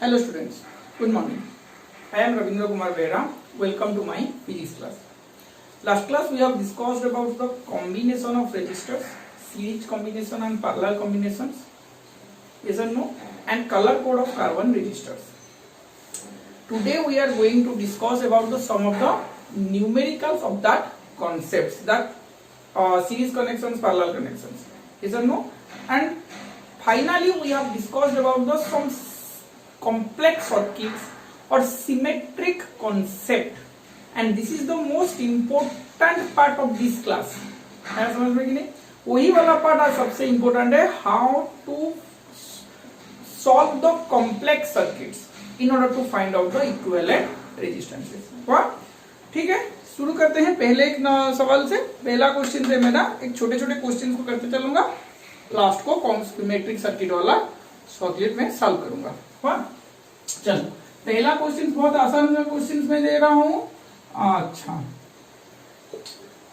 Hello students, good morning. I am Ravindra Kumar Behra. Welcome to my physics class. Last class we have discussed about the combination of resistors, series combination and parallel combinations, yes or no, and color code of carbon resistors. Today we are going to discuss about some of the numericals of that concepts, that series connections, parallel connections, yes or no, and finally we have discussed about some complex circuits or symmetric concept, and this is the most important part of this class. है समझ में कि नहीं? वही वाला part आज सबसे important है, how to solve the complex circuits in order to find out the equivalent resistances. वाह, ठीक है, शुरू करते हैं पहले एक सवाल से. पहला क्वेश्चन से मैं ना एक छोटे छोटे क्वेश्चन को करते चलूंगा, लास्ट को सिमेट्रिक सर्किट वाला सर्किट में सॉल्व करूंगा. वाह, चलो पहला क्वेश्चन बहुत आसान क्वेश्चन में दे रहा हूं. अच्छा,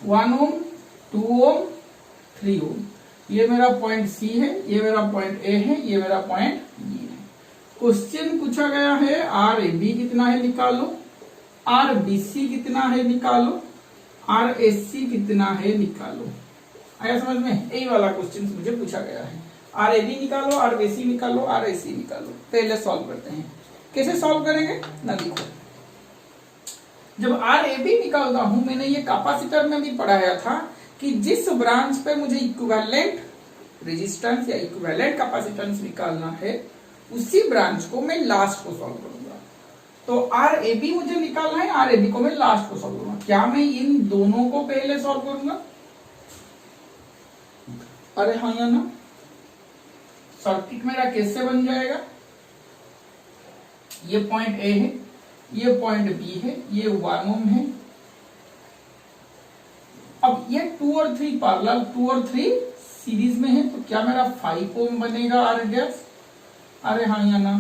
1 ओम, 2 ओम, 3 ओम, ये मेरा पॉइंट सी है, ये मेरा पॉइंट ए है, ये मेरा पॉइंट बी है. क्वेश्चन पूछा गया है आर ए बी कितना है निकालो, आर बी सी कितना है निकालो, आर एस सी कितना है निकालो. आया समझ में? यही वाला क्वेश्चन मुझे पूछा गया है. आर ए बी निकालो, आर बी सी निकालो, आर एस सी निकालो. पहले सॉल्व करते हैं. कैसे सॉल्व करेंगे ना, देखो. जब आर ए बी निकालता हूं, मैंने ये कैपेसिटर में भी पढ़ाया था कि जिस ब्रांच पे मुझे इक्विवेलेंट रेजिस्टेंस या इक्विवेलेंट कैपेसिटेंस निकालना है, उसी ब्रांच को मैं लास्ट को सॉल्व करूंगा. तो आर ए बी मुझे निकालना है, आर ए बी को मैं लास्ट को सॉल्व करूंगा. क्या मैं इन दोनों को पहले सॉल्व करूंगा? अरे हाँ या ना. सर्किट मेरा कैसे बन जाएगा? ये पॉइंट ए है, ये पॉइंट बी है, ये 1 ओम है. अब ये 2 और 3 पैरेलल, 2 और 3 सीरीज में है, तो क्या मेरा 5 ओम बनेगा आर डैश? अरे हाँ या ना.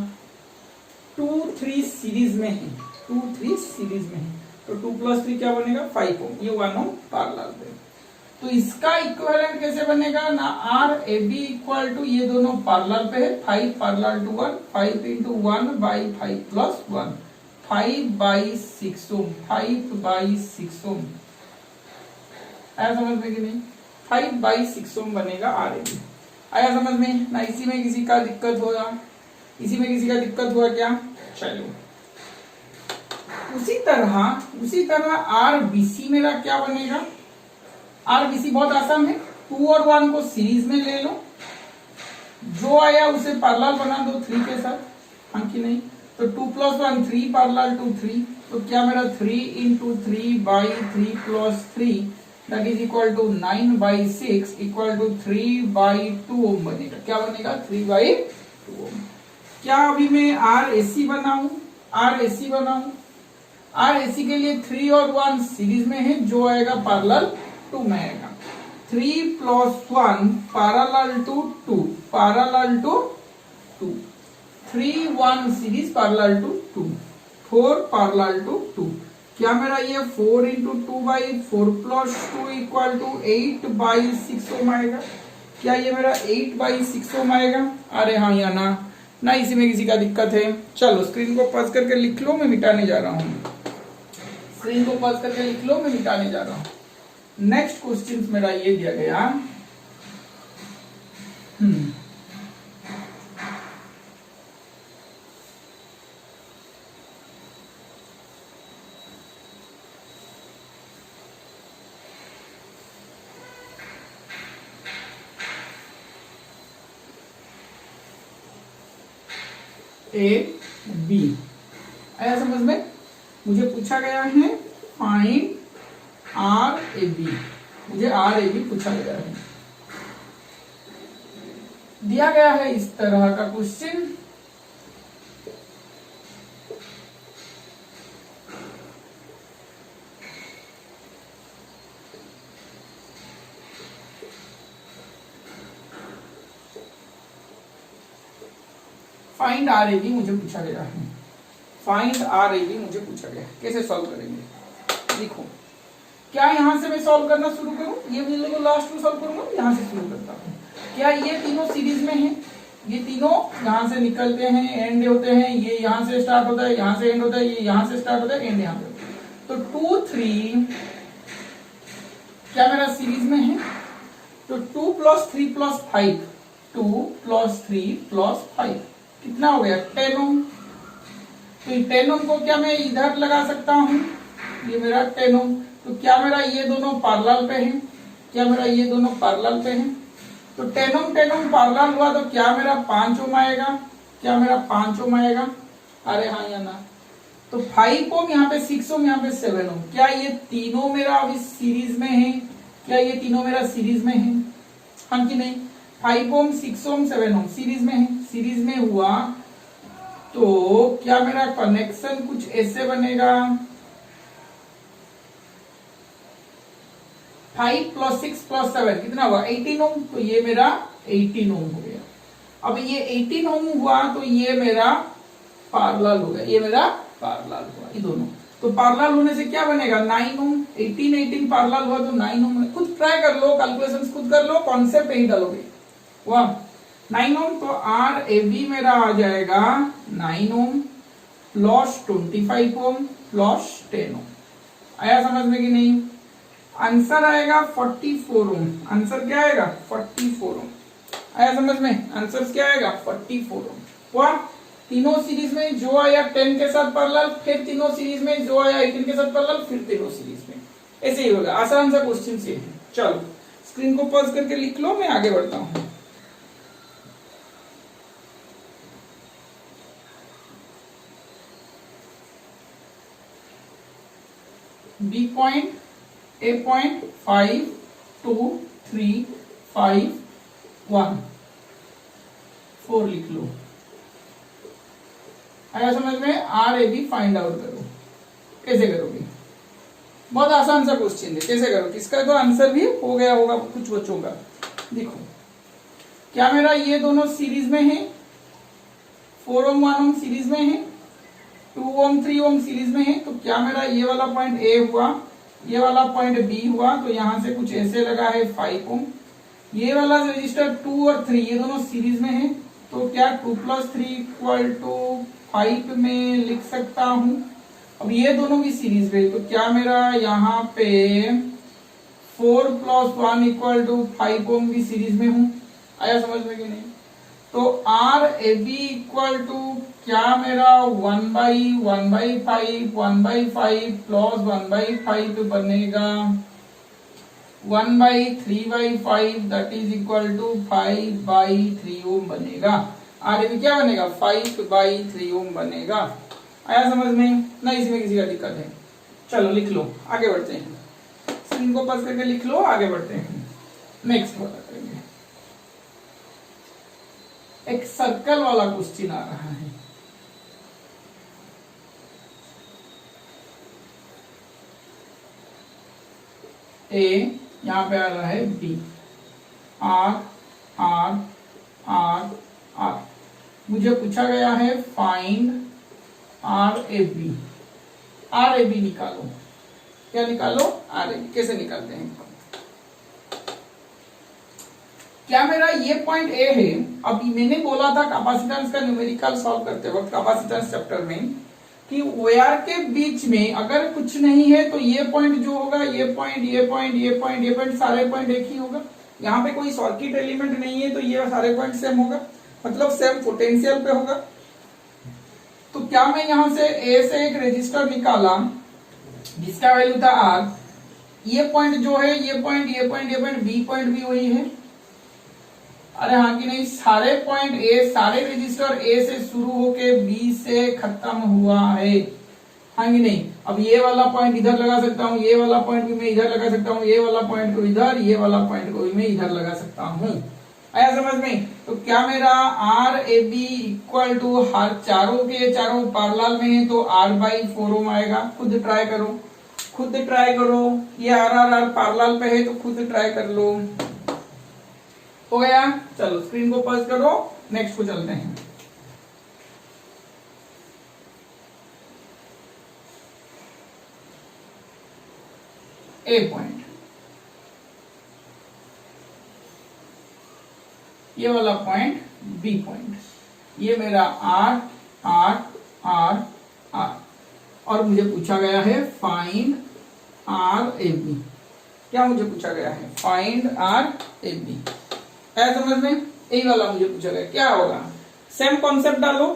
2 3 सीरीज में है, 2 3 सीरीज में है, तो 2 + 3 क्या बनेगा? 5 ओम. ये 1 ओम पैरेलल पे. तो इसका इक्विवेलेंट कैसे बनेगा ना, R A B equal to, ये दोनों पैरेलल पे है, 5 parallel to 1, 5 into 1 by 5 plus 1, 5 by 6 Om, 5 by 6 ओम. आया समझ में कि नहीं? 5 by 6 ओम बनेगा आर ए बी. आया समझ में ना? इसी में किसी का दिक्कत होगा? इसी में किसी का दिक्कत हुआ क्या? चलो, उसी तरह आर बी सी मेरा क्या बनेगा? आर बी सी बहुत आसान है. 2 और 1 को सीरीज में ले लो, जो आया उसे पैरेलल बना दो 3 के साथ, हाँ कि नहीं? तो 2 + 1 3 पैरेलल टू 3, तो क्या मेरा 3 into 3 by 3 plus 3 that is equal to 9 by 6 equal to 3 by 2 ओम बनेगा. क्या बनेगा? 3 by 2 ओम. क्या अभी मैं आर ए सी बनाऊं? आर ए सी बनाऊं. आर ए सी के लिए 3 और 1 सीरीज में है, जो आएगा पैरेलल 2 में आएगा. 3 + 1 parallel to 2, parallel to 2, 3 1 series parallel to 2, 4 parallel to 2. क्या मेरा ये 4 into 2 by 4 plus 2 equal to 8 by 6 ओम आएगा? क्या ये मेरा 8 by 6 ओम आएगा? अरे हाँ या ना? ना, इसी में किसी का दिक्कत है? चलो स्क्रीन को पॉज करके लिख लो, मैं मिटाने जा रहा हूँ. स्क्रीन को पॉज करके लिख लो, मैं मिटाने जा रहा हूँ. नेक्स्ट क्वेश्चन मेरा ये दिया गया. A B. आया समझ में? मुझे पूछा गया है फाइंड आर ए बी. मुझे आर ए बी पूछा गया है, दिया गया है इस तरह का question. Find R A B मुझे पूछा गया है. फाइंड आर ए बी मुझे पूछा गया है. कैसे सॉल्व करेंगे? देखो, क्या यहां से मैं सॉल्व करना शुरू करूं? ये बिंदु को लास्ट में सॉल्व करूंगा, यहां से शुरू करता हूं. क्या ये तीनों सीरीज में है? ये तीनों यहां से निकलते हैं, एंड होते हैं, ये यहां से स्टार्ट होता है, यहां से एंड होता है, ये यहां से स्टार्ट होता है, एंड यहां पे। तो 2 3 क्या मेरा सीरीज में है? तो 2 + 3 + 5, 2 + 3 + 5 कितना हो गया? 10 ओम। तो 10 ओम को क्या मैं इधर लगा सकता हूं? ये मेरा 10 ओम। तो क्या मेरा ये दोनों पैरेलल पे हैं? क्या मेरा ये दोनों पैरेलल पे हैं? तो 10 ओम पैरेलल हुआ तो क्या मेरा 5 ओम आएगा? क्या मेरा 5 ओम आएगा? अरे हाँ या ना? तो 5 ओम यहाँ पे, 6 ओम यहाँ पे, 7 ओम। क्या ये तीनों मेरा अभी सीरीज में है? क्या ये तीनों मेरा सीरीज में है? हाँ कि नहीं? 5 ओम, 6 ओम, 7 ओम सीरीज में है। सीरीज में हुआ तो क्या मेरा कनेक्शन कुछ ऐसे बनेगा? 5 + 6 + 7 कितना हुआ? 18 ओम। तो ये मेरा 18 ओम हो गया। अब ये 18 ओम हुआ तो ये मेरा पैरेलल हो गया, ये मेरा पैरेलल हुआ, ये दोनों। तो पैरेलल होने से क्या बनेगा? 9 ओम। 18 पैरेलल हुआ तो 9 ओम। खुद ट्राई कर लो, कैलकुलेशंस खुद कर लो, कॉन्सेप्ट यही डालोगे। वाह, 9 ओम। तो आर ए बी मेरा आ जाएगा 9 ओम + 25 ओम + 10 ओम। आया समझ में कि नहीं? आंसर आएगा 44 ओम। आंसर क्या आएगा? 44 ओम। आया समझ में? आंसर क्या आएगा? 44 ओम। हुआ? तीनों सीरीज में जो आया 10 के साथ पैरेलल, फिर तीनों सीरीज में जो आया 18 के साथ पैरेलल, फिर तीनों सीरीज में। ऐसे ही होगा। आसान सा क्वेश्चन से है। चलो स्क्रीन को पॉज करके लिख लो, मैं आगे बढ़ता हूं। बी पॉइंट, ए पॉइंट, 5 2 3 5 1 4 लिख लो। आया समझ में? R A B find out करो। कैसे करोगे? बहुत आसान सा क्वेश्चन है, कैसे करो? किसका तो आंसर भी हो गया होगा कुछ बच्चों का। देखो, क्या मेरा ये दोनों सीरीज में है? 4 ओम 1 ओम सीरीज में है, 2 ओम 3 ओम सीरीज में है। तो क्या मेरा ये वाला पॉइंट ए हुआ, ये वाला पॉइंट बी हुआ, तो यहां से कुछ ऐसे लगा है 5 ओम। ये वाला रजिस्टर 2 और 3 ये दोनों सीरीज में है, तो क्या 2 + 3 = 5 में लिख सकता हूं। अब ये दोनों भी सीरीज में, तो क्या मेरा यहाँ पे 4 + 1 = 5 ओम भी सीरीज में हूं। आया समझ में कि नहीं? तो R A B equal to क्या मेरा 1/1/5 1/5 + 1/5 बनेगा 1/3/5 that is equal to 5/3 ohm बनेगा। आर ए बी क्या बनेगा? 5/3 ओम बनेगा। आया समझ में? ना इसमें किसी का दिक्कत है? चलो लिख लो, आगे बढ़ते हैं। स्क्रीन को पॉज करके लिख लो, आगे बढ़ते हैं। नेक्स्ट वाला करेंगे। एक सर्कल वाला क्वेश्चन आ रहा है। ए यहां पे आ रहा है B, R R R R. मुझे पूछा गया है find R A B. R A B निकालो। क्या निकालो? R A B. कैसे निकालते हैं? क्या मेरा ये पॉइंट ए है? अभी मैंने बोला था कैपेसिटेंस का न्यूमेरिकल सॉल्व करते वक्त कैपेसिटेंस चैप्टर में कि वायर के बीच में अगर कुछ नहीं है तो ये पॉइंट जो होगा, ये पॉइंट, ये पॉइंट, ये पॉइंट, ये पॉइंट, सारे पॉइंट एक ही होगा। यहाँ पे कोई सर्किट एलिमेंट नहीं है तो ये सारे पॉइंट सेम होगा, मतलब सेम पोटेंशियल पे होगा। तो क्या मैं यहां से ए से एक रेजिस्टर निकाला जिसका वैल्यू था आर। ये पॉइंट जो है, ये पॉइंट, ये पॉइंट, ये पॉइंट, बी पॉइंट भी वही है। अरे हाँ कि नहीं? सारे पॉइंट ए, सारे रजिस्टर ए से शुरू होके बी से खत्म हुआ है। हाँ कि नहीं? अब ये वाला पॉइंट इधर लगा सकता हूँ, ये वाला पॉइंट भी मैं इधर लगा सकता हूँ, ये वाला पॉइंट को इधर, ये वाला पॉइंट को भी मैं इधर लगा सकता हूँ। आया समझ में? तो क्या मेरा R A B equal to हर चारों के चारों पैरेलल में है तो R/4 ओम आएगा। खुद ट्राई करो, खुद ट्राई करो। ये आर पैरेलल पे है तो खुद ट्राई कर लो। हो गया? चलो स्क्रीन को पॉज करो, नेक्स्ट को चलते हैं। ए पॉइंट, ये वाला पॉइंट बी पॉइंट, ये मेरा आर आर आर आर, और मुझे पूछा गया है फाइंड आर ए बी। क्या मुझे पूछा गया है? Find R A B. है समझ में? यही वाला मुझे पूछा गया। क्या होगा? सेम कॉन्सेप्ट डालो,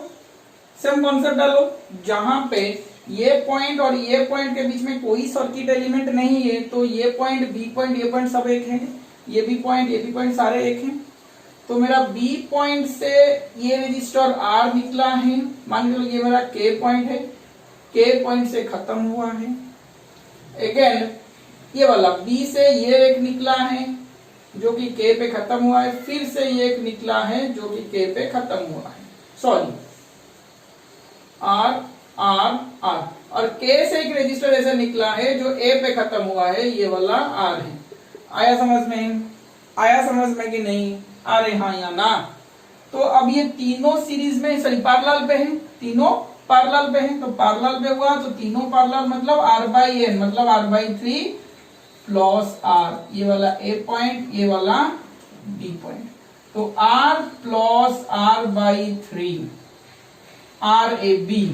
सेम कॉन्सेप्ट डालो। जहां पे ये पॉइंट और ये पॉइंट के बीच में कोई सर्किट एलिमेंट नहीं है, तो ये पॉइंट, बी पॉइंट, ये पॉइंट सब एक है। ये भी पॉइंट, ये भी पॉइंट सारे एक हैं। तो मेरा बी पॉइंट से ये रजिस्टर आर निकला है, मान लो ये मेरा के पॉइंट है, के पॉइंट से खत्म हुआ है। अगेन ये वाला बी से ये एक निकला है जो कि के पे खत्म हुआ है, फिर से ये एक निकला है जो कि के पे खत्म हुआ है। सॉरी, आर आर आर, और के से एक रजिस्टर ऐसा निकला है जो ए पे खत्म हुआ है, ये वाला आर है। आया समझ में? आया समझ में कि नहीं? अरे हाँ या ना? तो अब ये तीनों सीरीज में, सॉरी पैरेलल पे हैं, तीनों पैरेलल पे हैं। तो पैरेलल पे हुआ तो तीनों पैरेलल मतलब आर बाई एन, मतलब आर बाई 3 प्लस आर, ये वाला ए पॉइंट, ये वाला बी पॉइंट। तो R plus R by 3, R A B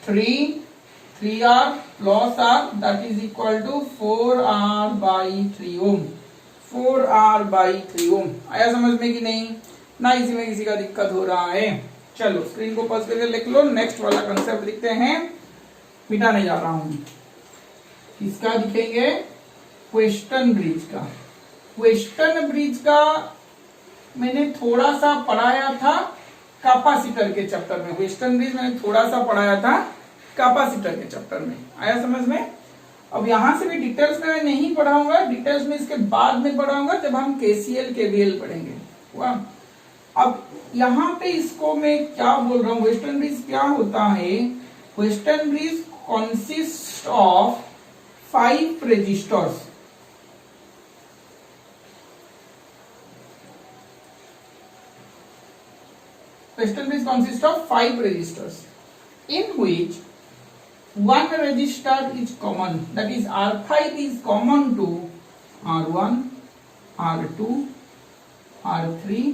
3r plus R, that is equal to 4r by 3 ohm, 4r by 3 ohm. आया समझ में कि नहीं? ना इसी में किसी का दिक्कत हो रहा है? चलो स्क्रीन को पॉज करके लिख लो। नेक्स्ट वाला कंसेप्ट लिखते हैं, मिटाने जा रहा हूं। किसका दिखेंगे? क्वेश्चन ब्रिज का। क्वेश्चन ब्रिज का मैंने थोड़ा सा पढ़ाया था कैपेसिटर के चैप्टर में। क्वेश्चन ब्रिज मैंने थोड़ा सा पढ़ाया था कैपेसिटर के चैप्टर में। आया समझ में? अब यहां से भी डिटेल्स में मैं नहीं पढ़ाऊंगा, डिटेल्स में इसके बाद में पढ़ाऊंगा जब हम केसीएल केवीएल पढ़ेंगे। वाह, अब यहाँ पे इसको मैं क्या बोल रहा हूँ, वेस्टर्न ब्रिज क्या होता है? Western bridge consist of 5 resistors. Western bridge consists of 5 registers in which one register is common, that is R5 is common to R1, R2, R3,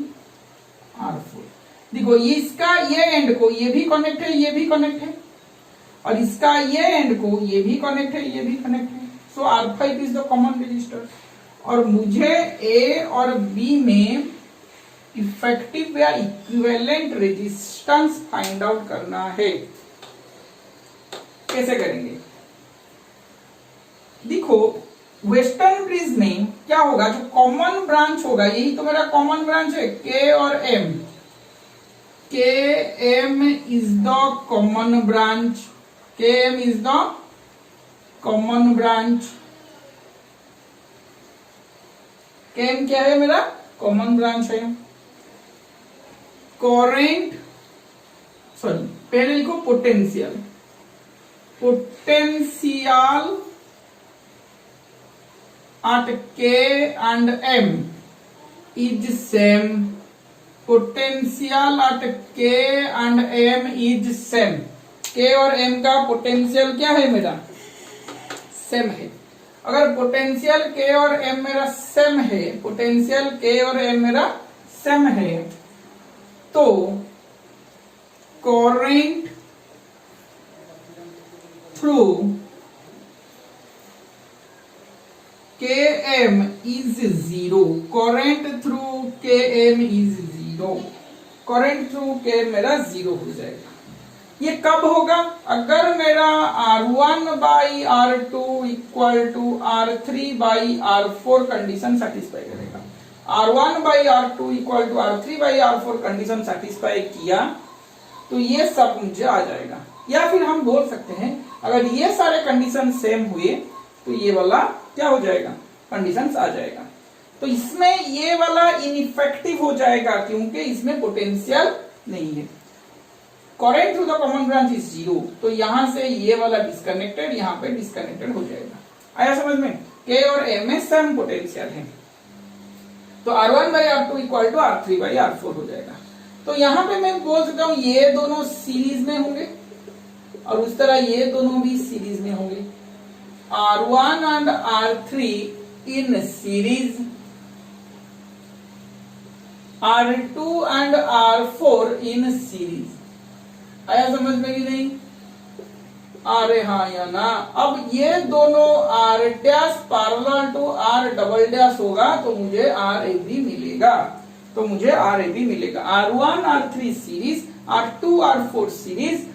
R4। देखो इसका ये एंड को ये भी कनेक्ट है, ये भी कनेक्ट है, और इसका ये एंड को ये भी कनेक्ट है, ये भी कनेक्ट है। सो R5 is the common register, और मुझे A और B में इफेक्टिव या इक्विवेलेंट रेजिस्टेंस फाइंड आउट करना है। कैसे करेंगे? देखो वेस्टर्न ब्रिज में क्या होगा, जो कॉमन ब्रांच होगा, यही तो मेरा कॉमन ब्रांच है, के और M. K M is the common branch, K M is the common branch. K M क्या है? मेरा कॉमन ब्रांच है। करंट, सॉरी पहले लिखो potential, potential at K and M is same, potential at K and M is same। K और M का potential क्या है मेरा? सेम है। अगर पोटेंशियल K और M मेरा सेम है, पोटेंशियल K और M मेरा सेम है, तो current through Km is 0, current through Km is 0, current through Km मेरा 0 हो जाएगा। ये कब होगा? अगर मेरा R1 by R2 equal to R3 by R4 condition satisfy करेगा। R1 by R2 equal to R3 by R4 condition satisfy किया तो ये सब मुझे आ जाएगा। या फिर हम बोल सकते हैं अगर ये सारे कंडीशन सेम हुए तो ये वाला क्या हो जाएगा? कंडीशंस आ जाएगा। तो इसमें ये वाला इनइफेक्टिव हो जाएगा क्योंकि इसमें पोटेंशियल नहीं है। Current through the common branch is 0, तो यहां से ये वाला डिस्कनेक्टेड, यहां पे डिस्कनेक्टेड हो जाएगा। आया समझ में? K और M में सेम पोटेंशियल है, तो R1 by R2 equal to R3 by R4 हो जाएगा। तो यहां पे मैं बोल सकता हूं ये दोनों सीरीज में होंगे और उस तरह ये दोनों भी सीरीज में होंगे। R1 and R3 in series R2 and R4 in series. आया समझ में कि नहीं? अरे हाँ या ना। अब ये दोनों R dash parallel to R double dash होगा तो मुझे RAB मिलेगा। तो मुझे RAB मिलेगा। R1 R3 series, R2 R4 series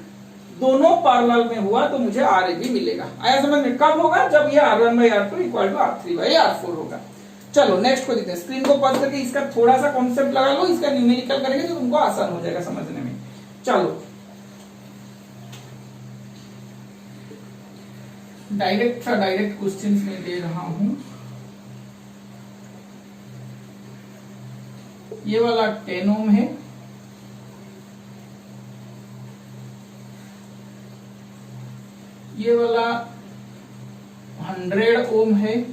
दोनों पैरेलल में हुआ तो मुझे RAB मिलेगा। आया समझ में? कब होगा? जब ये R1 by R2 equal to R3 by R4 होगा। चलो नेक्स्ट को देखते हैं। स्क्रीन को पॉज करके इसका थोड़ा सा कॉन्सेप्ट लगा लो, इसका न्यूमेरिकल करेंगे तो तुमको आसान हो जाएगा समझने में। चलो डायरेक्ट क्वेश्चंस में दे रहा हूं। ये वाला 10 ओम है, ये वाला 100 ओम है,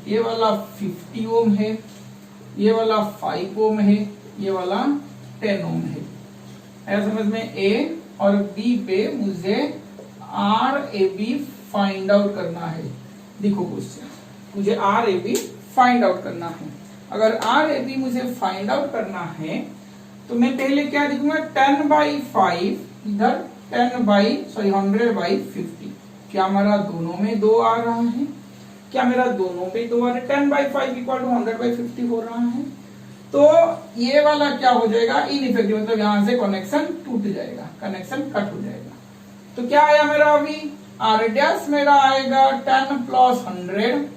ये वाला 50 ओम है, ये वाला 5 ओम है, ये वाला 10 ओम है। ऐसा समझ में? ए और बी पे मुझे RAB फाइंड आउट करना है। देखो क्वेश्चन, मुझे RAB फाइंड आउट करना है। अगर RAB मुझे फाइंड आउट करना है तो मैं पहले क्या लिखूंगा? 10/5 इधर 100 by 50। क्या मेरा दोनों में 2 आ रहा है? क्या मेरा दोनों पे 2 आ रहा है? 10/5 इक्वल टू 100/50 हो रहा है। तो ये वाला क्या हो जाएगा? इनइफेक्टिव, मतलब यहां से कनेक्शन टूट जाएगा, कनेक्शन कट हो जाएगा। तो क्या आया मेरा? अभी R डैश मेरा आएगा 10 + 100,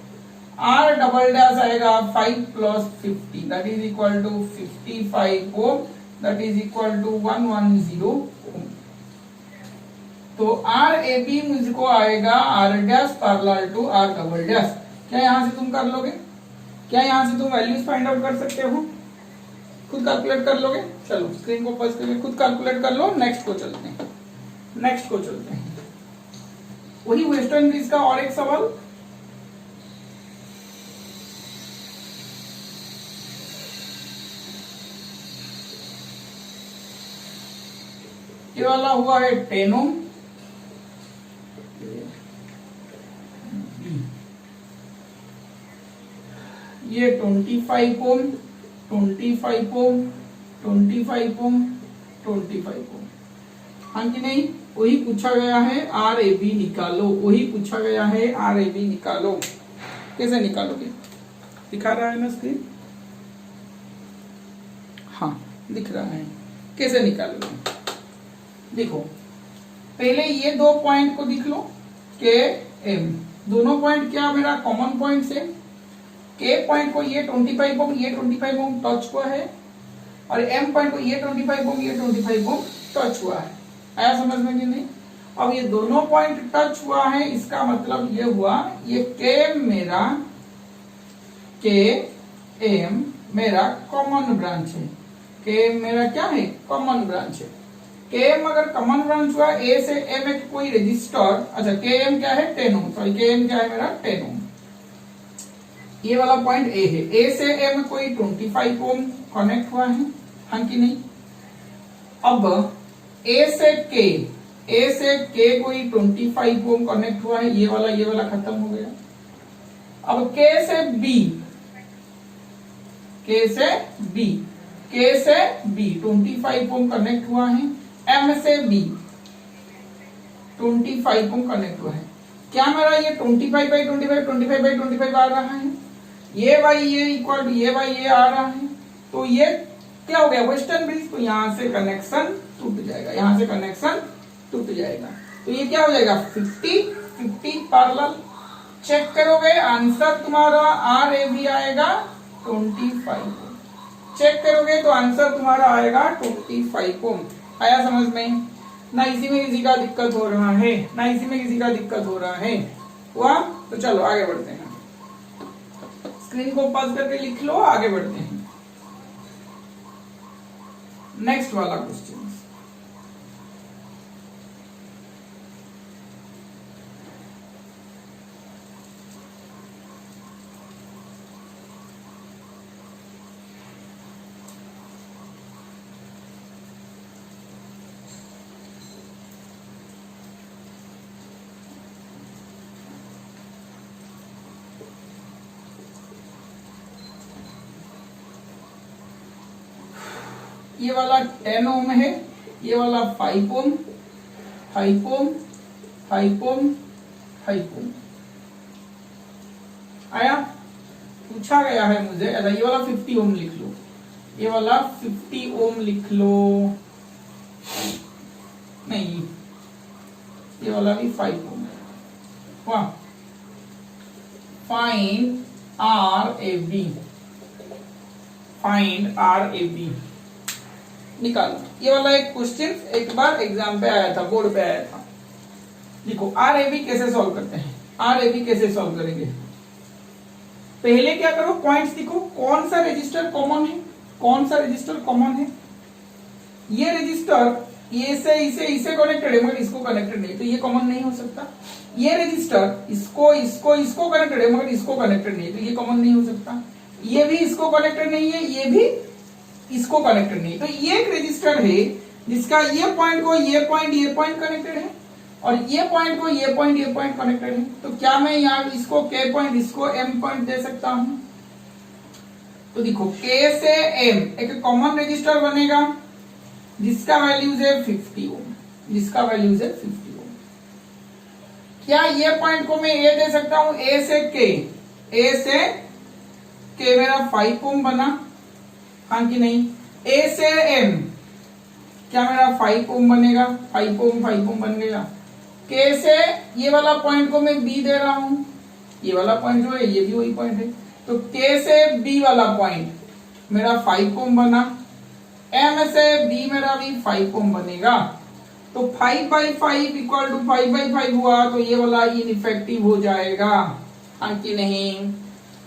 R डबल डैश आएगा 5 + 50, that is equal to 55 ohm, that is equal to 110 ohm. तो RAB मुझको आएगा R dash parallel to R double dash. क्या यहां से तुम कर लोगे? क्या यहां से तुम वैल्यूज फाइंड आउट कर सकते हो? खुद कैलकुलेट कर लोगे? चलो स्क्रीन को पॉज करके खुद कैलकुलेट कर लो। नेक्स्ट को चलते हैं, नेक्स्ट को चलते हैं। वही वेस्टर्न ब्रिज का और एक सवाल। ये वाला हुआ है 10 ओम, ये 25 ओम, 25 ओम, 25 ओम, 25 ओम। हाँ कि नहीं? वही पूछा गया है RAB निकालो, वही पूछा गया है RAB निकालो। कैसे निकालोगे? दिखा रहा है ना स्क्रीन? हाँ दिख रहा है। कैसे निकालोगे? देखो पहले ये दो पॉइंट को दिख लो, के एम। दोनों पॉइंट क्या मेरा कॉमन पॉइंट है? के पॉइंट को ये 25 ओम, ये 25 ओम टच हुआ है, और एम पॉइंट को ये 25 ओम, ये 25 ओम टच हुआ है। आया समझ में कि नहीं? अब ये दोनों पॉइंट टच हुआ है, इसका मतलब ये हुआ ये के एम मेरा कॉमन ब्रांच है। के एम मेरा क्या है? कॉमन ब्रांच है। के एम अगर कॉमन ब्रांच हुआ ए से एम एक कोई रजिस्टर, अच्छा के एम क्या है? 10 ओम, सॉरी के एम क्या है मेरा? 10 ओम। ये वाला पॉइंट ए है, ए से एम कोई 25 ओम कनेक्ट हुआ है, हाँ कि नहीं? अब ए से के कोई 25 ओम कनेक्ट हुआ है, ये वाला खत्म हो गया। अब के से बी 25 ओम कनेक्ट हुआ है, एम से बी 25 ओम कनेक्ट हुआ है। क्या मेरा ये 25/25 आ रहा है? ये बाई ये इक्वल टू ये बाई ये आ रहा है। तो ये क्या हो गया? Western bridge. तो यहां से कनेक्शन टूट जाएगा, यहां से कनेक्शन टूट जाएगा। तो ये क्या हो जाएगा? 50 पैरेलल। चेक करोगे आंसर तुम्हारा RAB आएगा 25 ओम। चेक करोगे तो आंसर तुम्हारा आएगा 25 ओम। आया समझ में? ना इसी में किसी का दिक्कत हो रहा है, ना इसी में किसी का दिक्कत हो रहा है। हुआ? तो चलो आगे बढ़ते हैं। स्क्रीन को पॉज करके लिख लो, आगे बढ़ते हैं। नेक्स्ट वाला क्वेश्चन। ये वाला 10 ओम है, ये वाला 5 ओम, 5 ओम, 5 ओम, 5 ओम। आया? पूछा गया है मुझे, अच्छा ये वाला 50 ओम लिख लो, ये वाला 50 ओम लिख लो, नहीं ये वाला भी 5 ओम है। वाह, find R A B, find R A B निकालो। ये वाला एक क्वेश्चन एक बार एग्जाम पे आया था, बोर्ड पे आया था। देखो आर ए बी कैसे सॉल्व करते हैं, आर ए बी कैसे सॉल्व करेंगे। पहले क्या करो, पॉइंट्स लिखो, कौन सा रजिस्टर कॉमन है, कौन सा रजिस्टर कॉमन है। ये रजिस्टर ये से इसे कनेक्टेड है मगर इसको कनेक्टेड नहीं, तो ये कॉमन नहीं हो सकता। ये रजिस्टर इसको कनेक्टेड है मगर इसको कनेक्टेड नहीं, तो ये कॉमन नहीं हो सकता। ये भी इसको कनेक्टेड नहीं है, ये भी इसको कनेक्टेड नहीं, तो ये एक रजिस्टर है जिसका ये पॉइंट को ये पॉइंट कनेक्टेड है और ये पॉइंट को ये पॉइंट कनेक्टेड है। तो क्या मैं यहाँ इसको K पॉइंट इसको M पॉइंट दे सकता हूं। तो देखो K से M एक कॉमन रजिस्टर बनेगा जिसका वैल्यूज है 50 ओम, जिसका वैल्यूज है 50 ओम। क्या ये पॉइंट को मैं A दे सकता हूं, A से K मेरा 5 ओम बना, हाँ कि नहीं। A से M क्या मेरा 5 ओम बनेगा, 5 ओम बन गया। K से ये वाला पॉइंट को मैं B दे रहा हूं, ये वाला पॉइंट जो है ये भी वही पॉइंट है, तो K से B वाला पॉइंट मेरा 5 ओम बना। M से B मेरा भी 5 ओम बनेगा, तो 5/5 इक्वल टू 5/5 हुआ, तो ये वाला इनइफेक्टिव हो जाएगा, हाँ कि नहीं।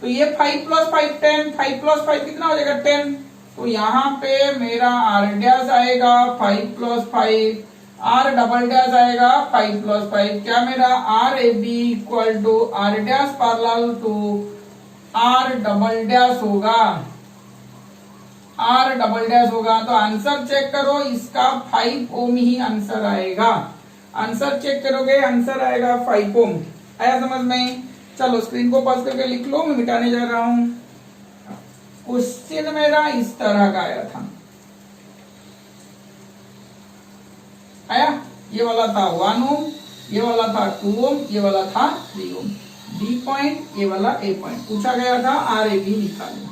तो ये 5 + 5 10, 5 + 5 कितना हो जाएगा 10, तो यहाँ पे मेरा R डैश आएगा 5 + 5, R डबल डैश आएगा 5 + 5। क्या मेरा R A B equal to R dash parallel to R double dash होगा, R डबल डैश होगा। तो आंसर चेक करो, इसका 5 ओम ही आंसर आएगा। आंसर चेक करोगे, आंसर आएगा 5 ओम। आया समझ में? चलो स्क्रीन को पॉज करके लिख लो, मैं मिटाने जा रहा हूं। क्वेश्चन मेरा इस तरह का आया था, आया ये वाला था 1 ओम, ये वाला था 2 ओम, ये वाला था 3 ओम। B पॉइंट, ये वाला A पॉइंट। पूछा गया था आर ए बी निकालो,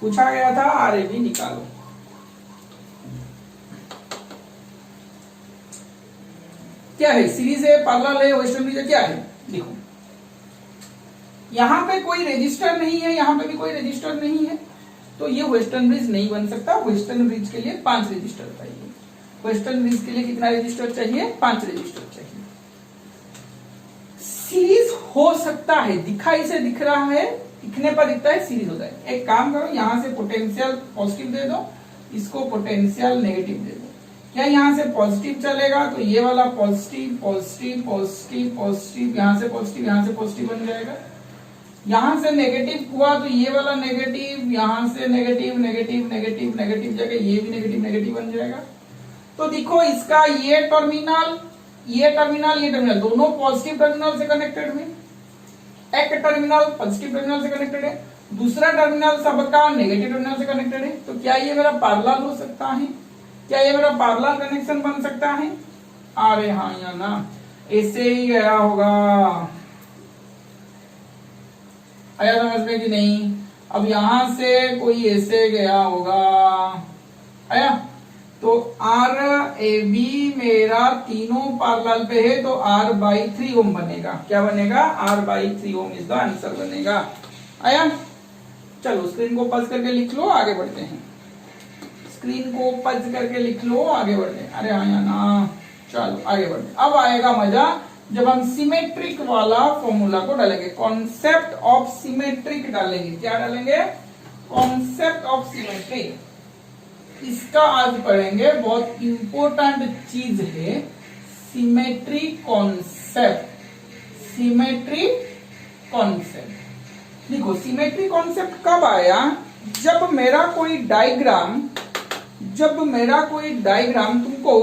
पूछा गया था आर ए बी निकालो। क्या है, सीरीज है, पैरेलल है, वेस्टर्न ब्रिज है, क्या है। देखो यहां पे कोई रजिस्टर नहीं है, यहां पे भी कोई रजिस्टर नहीं है, तो ये वेस्टर्न ब्रिज नहीं बन सकता। वेस्टर्न ब्रिज के लिए 5 रजिस्टर चाहिए। वेस्टर्न ब्रिज के लिए कितना रजिस्टर चाहिए, 5 रजिस्टर चाहिए। सीरीज हो सकता है, दिखाई से दिख रहा है, दिखने पर दिखता है, सीरीज होता है। एक काम करो, यहां से पोटेंशियल पॉजिटिव दे दो, इसको पोटेंशियल नेगेटिव दे दो। क्या यहां से पॉजिटिव चलेगा, तो ये वाला पॉजिटिव पॉजिटिव पॉजिटिव पॉजिटिव, यहां से पॉजिटिव यहां से पॉजिटिव बन जाएगा। यहां से नेगेटिव हुआ तो ये वाला नेगेटिव, यहां से नेगेटिव नेगेटिव नेगेटिव नेगेटिव जगह ये भी नेगेटिव नेगेटिव बन जाएगा। तो देखो इसका ये टर्मिनल ये टर्मिनल दोनों पॉजिटिव टर्मिनल से कनेक्टेड है। एक टर्मिनल पॉजिटिव टर्मिनल से कनेक्टेड है, दूसरा टर्मिनल सबका नेगेटिव टर्मिनल से कनेक्टेड है। तो क्या ये मेरा पैरेलल हो सकता है, क्या ये मेरा पैरेलल कनेक्शन बन सकता है। अरे हाँ या ना, ऐसे ही गया होगा। आया समझ में कि नहीं। अब यहां से कोई ऐसे गया होगा, आया। तो आर ए बी मेरा तीनों पैरेलल पे है, तो R/3 ओम बनेगा। क्या बनेगा, R/3 Om is the answer बनेगा। आया। चलो स्क्रीन को पज करके लिख लो, आगे बढ़ते हैं। स्क्रीन को पज करके लिख लो, आगे बढ़ते हैं। अरे हाँ या ना, चलो आगे बढ़ते। अब आएगा मजा जब हम सिमेट्रिक वाला फॉर्मूला को डालेंगे, कॉन्सेप्ट ऑफ सिमेट्रिक डालेंगे। क्या डालेंगे, कॉन्सेप्ट ऑफ सिमेट्रिक। इसका आज पढ़ेंगे, बहुत इंपॉर्टेंट चीज है सिमेट्रिक कॉन्सेप्ट। सिमेट्रिक कॉन्सेप्ट देखो, सिमेट्रिक कॉन्सेप्ट कब आया, जब मेरा कोई डायग्राम तुमको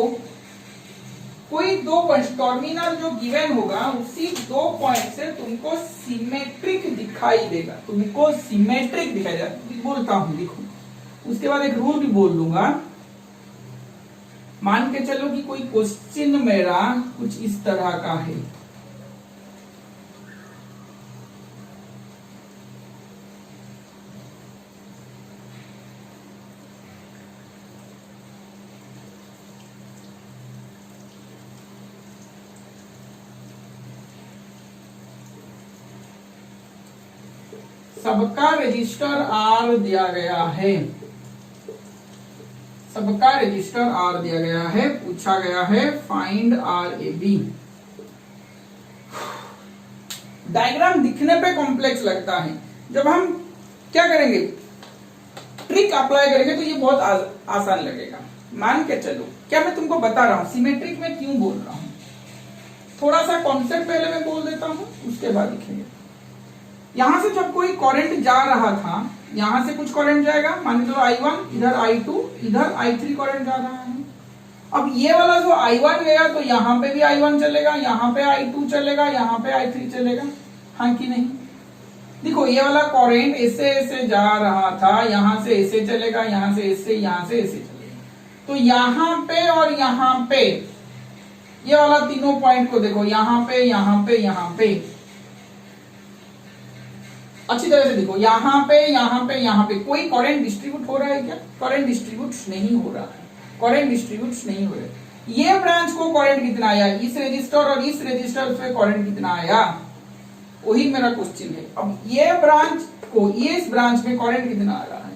कोई दो टर्मिनल जो गिवन होगा, उसी 2 पॉइंट से तुमको सिमेट्रिक दिखाई देगा, तुमको सिमेट्रिक दिखाई देगा। बोलता हूं देखो, उसके बाद एक रूल भी बोल दूंगा। मान के चलो कि कोई क्वेश्चन मेरा कुछ इस तरह का है, सबका रजिस्टर आर दिया गया है, सबका रजिस्टर आर दिया गया है, पूछा गया है find R A B. Diagram दिखने पे कॉम्प्लेक्स लगता है, जब हम क्या करेंगे ट्रिक अप्लाई करेंगे तो ये बहुत आसान लगेगा। मान के चलो, क्या मैं तुमको बता रहा हूं सिमेट्रिक में क्यों बोल रहा हूं, थोड़ा सा कॉन्सेप्ट पहले मैं बोल देता हूं, उसके बाद दिखेंगे। यहां से जब कोई करंट जा रहा था, यहां से कुछ करंट जाएगा, मान लो I1, इधर I2, इधर I3 करंट जा रहा है। अब ये वाला जो I1 गया तो यहां पे भी I1 चलेगा, यहां पे I2 चलेगा, यहां पे I3 चलेगा, हाँ कि नहीं? देखो ये वाला करंट ऐसे ऐसे जा रहा था, यहां से ऐसे चलेगा, यहां से ऐसे, यहां से ऐसे चलेगा, तो यहां पे और यहां पे ये वाला तीनों पॉइंट को देखो, यहां पे, यहां पे, यहां पे, अच्छी तरह से देखो, यहां पे, यहां पे, यहां पे कोई करंट डिस्ट्रीब्यूट हो रहा है क्या? करंट डिस्ट्रीब्यूट नहीं हो रहा है, करंट डिस्ट्रीब्यूट नहीं हो रहा है। ये ब्रांच को करंट कितना आया, इस रजिस्टर और इस रजिस्टर पे करंट कितना आया, वही मेरा क्वेश्चन है। अब ये ब्रांच को, ये इस ब्रांच में करंट कितना आ रहा है,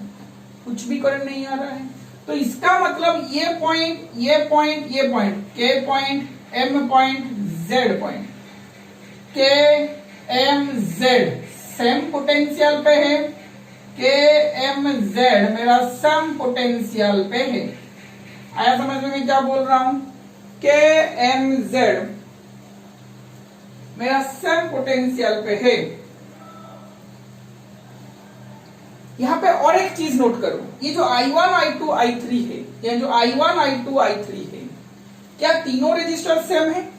कुछ भी करंट नहीं आ रहा है, तो इसका मतलब ये पॉइंट, ये पॉइंट, ये point, K point, M point, Z point, K M Z same potential पे है, के एम जेड मेरा सम पोटेंशियल पे है। आया समझ में मैं क्या बोल रहा हूं? के एम जेड मेरा सम पोटेंशियल पे है। यहां पे और एक चीज नोट करो, ये जो I1, I2, I3 है, ये जो I1, I2, I3 है, क्या तीनों रजिस्टर सेम है?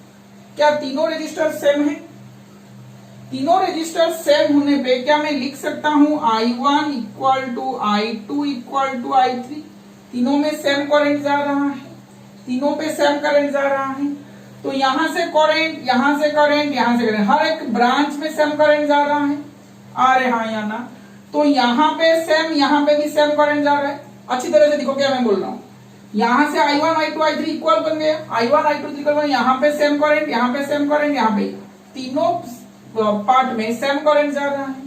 क्या तीनों रजिस्टर सेम है? तीनों रजिस्टर सेम होने पे क्या मैं लिख सकता हूं I1 equal to I2 equal to I3? तीनों में सेम करंट जा रहा है, तीनों पे सेम करंट जा रहा है, तो यहां से करंट, यहां से करंट, यहां से करंट, हर एक ब्रांच में सेम करंट जा रहा है, आ रहे हाँ या ना? तो यहां पे सेम, यहां पे भी सेम करंट जा रहा है। अच्छी तरह से देखो क्या मैं बोल रहा हूं, यहां से I1, I2, I3 इक्वल बन गया, I1, I2 इक्वल बन, यहां पे सेम करंट, यहां पे सेम करंट, यहां पे, तीनों पार्ट में सेम करंट जा रहा है।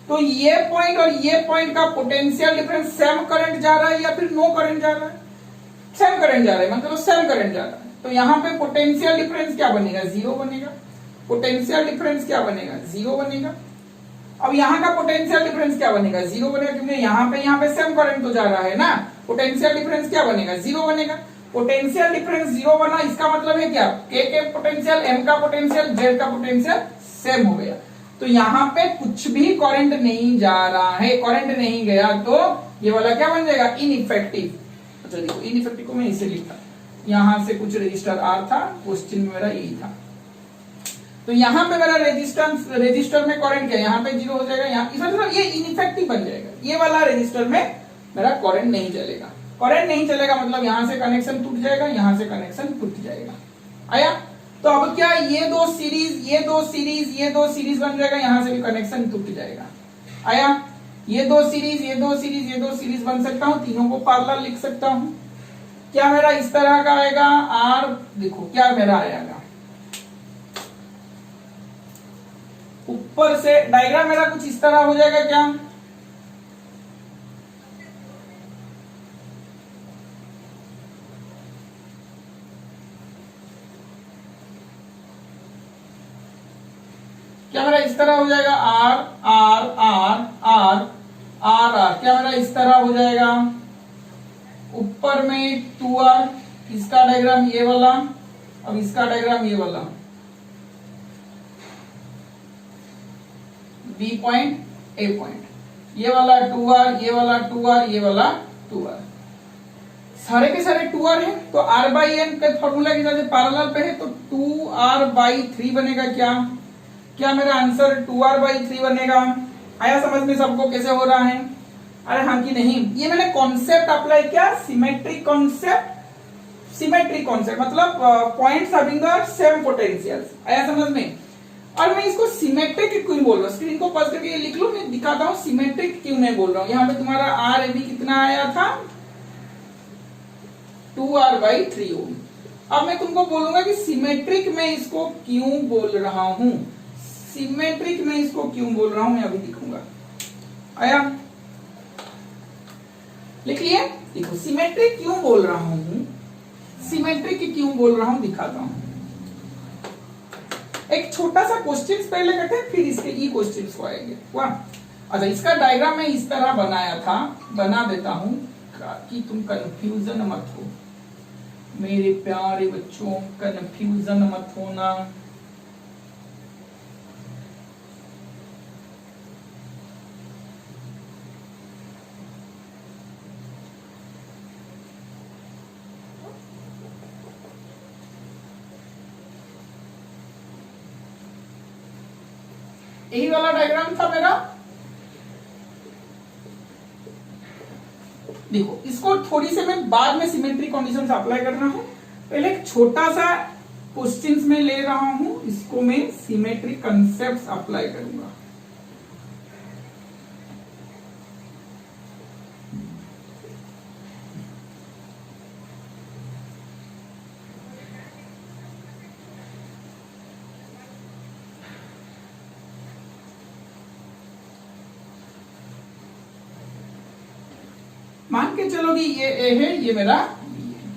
तो ये पॉइंट और ये पॉइंट का पोटेंशियल डिफरेंस सेम करंट जा रहा है या फिर नो करंट जा रहा है? सेम करंट जा रहा है, मतलब सेम करंट जा रहा है, तो यहाँ पे पोटेंशियल डिफरेंस क्या बनेगा? जीरो बनेगा। पोटेंशियल डिफरेंस क्या बनेगा? जीरो बनेगा। अब यहाँ का पोटेंशियल डिफरेंस क्या बनेगा? जीरो बनेगा, क्योंकि यहाँ पे सेम करंट तो जा रहा है ना, पोटेंशियल डिफरेंस क्या बनेगा? जीरो बनेगा। पोटेंशियल डिफरेंस जीरो बना, इसका मतलब है क्या? के पोटेंशियल, एम का पोटेंशियल, जेड का पोटेंशियल सेम हो गया, तो यहाँ पे कुछ भी करंट नहीं जा रहा है, करंट नहीं गया, तो ये वाला क्या बन जाएगा? इनइफेक्टिव। अच्छा देखो, इनइफेक्टिव को मैं इसे लिखता, यहां से कुछ रजिस्टर आर था, क्वेश्चन में मेरा यही था, तो यहाँ पे मेरा रेजिस्टेंस, रजिस्टर में करंट क्या, यहाँ पे जीरो हो जाएगा, यहाँ इस मतलब ये इनइफेक्टिव बन जाएगा, ये वाला रजिस्टर में मेरा करंट नहीं चलेगा। करंट नहीं चलेगा मतलब यहाँ से कनेक्शन टूट जाएगा, यहाँ से कनेक्शन टूट जाएगा। आया? तो अब क्या, ये दो सीरीज, ये दो सीरीज, ये दो सीरीज बन जाएगा, यहां से भी कनेक्शन टूट जाएगा। आया? ये दो सीरीज, ये दो सीरीज, ये दो सीरीज बन सकता हूं, तीनों को पैरेलल लिख सकता हूं। क्या मेरा इस तरह का आएगा? आर देखो क्या मेरा आएगा, ऊपर से डायग्राम मेरा कुछ इस तरह हो जाएगा। क्या क्या मेरा इस तरह हो जाएगा? R R R R R R, क्या मेरा इस तरह हो जाएगा? ऊपर में 2R, इसका डायग्राम ये वाला, अब इसका डायग्राम ये वाला, B पॉइंट, A पॉइंट, ये वाला 2R, ये वाला 2R, ये वाला 2R, सारे के सारे 2R है, तो R बाई एन के फॉर्मूला की तरह से पैरेलल पे है, तो 2R/3 बनेगा। क्या मेरा आंसर 2R/3 बनेगा? आया समझ में सबको कैसे हो रहा है? अरे हाँ कि नहीं? ये मैंने कॉन्सेप्ट अप्लाई किया, सिमेट्रिक कॉन्सेप्ट सिमेट्रिक कॉन्सेप्ट मतलब points having the same potential. आया समझ में? और मैं इसको सिमेट्रिक क्यों बोल रहा हूँ, स्क्रीन को पॉज करके लिख लो, मैं दिखाता हूँ सिमेट्रिक क्यों मैं बोल रहा हूँ। यहाँ पे तुम्हारा आर ए बी कितना आया था 2r/3 ओम। अब मैं तुमको बोलूंगा कि सिमेट्रिक में इसको क्यों बोल रहा हूं, सिमेट्रिक में इसको क्यों बोल रहा हूं मैं अभी दिखूंगा। आया? लिख लिए? देखो सिमेट्रिक क्यों बोल रहा हूं, सिमेट्रिक क्यों बोल रहा हूं दिखाता हूं। एक छोटा सा क्वेश्चन पहले करते हैं, फिर इसके ई क्वेश्चन को आएंगे। वाह, अच्छा इसका डायग्राम मैं इस तरह बनाया था, बना देता हूं कि तुम कंफ्यूजन मत हो मेरे प्यारे बच्चों, कंफ्यूजन मत होना। यही वाला डायग्राम था मेरा। देखो इसको थोड़ी से मैं बाद में सिमेट्रिक कंडीशंस अप्लाई कर रहा हूं, पहले एक छोटा सा क्वेश्चंस में ले रहा हूं, इसको मैं सिमेट्रिक कंसेप्ट्स अप्लाई करूंगा। मान के चलो कि ये ए है, ये मेरा बी है।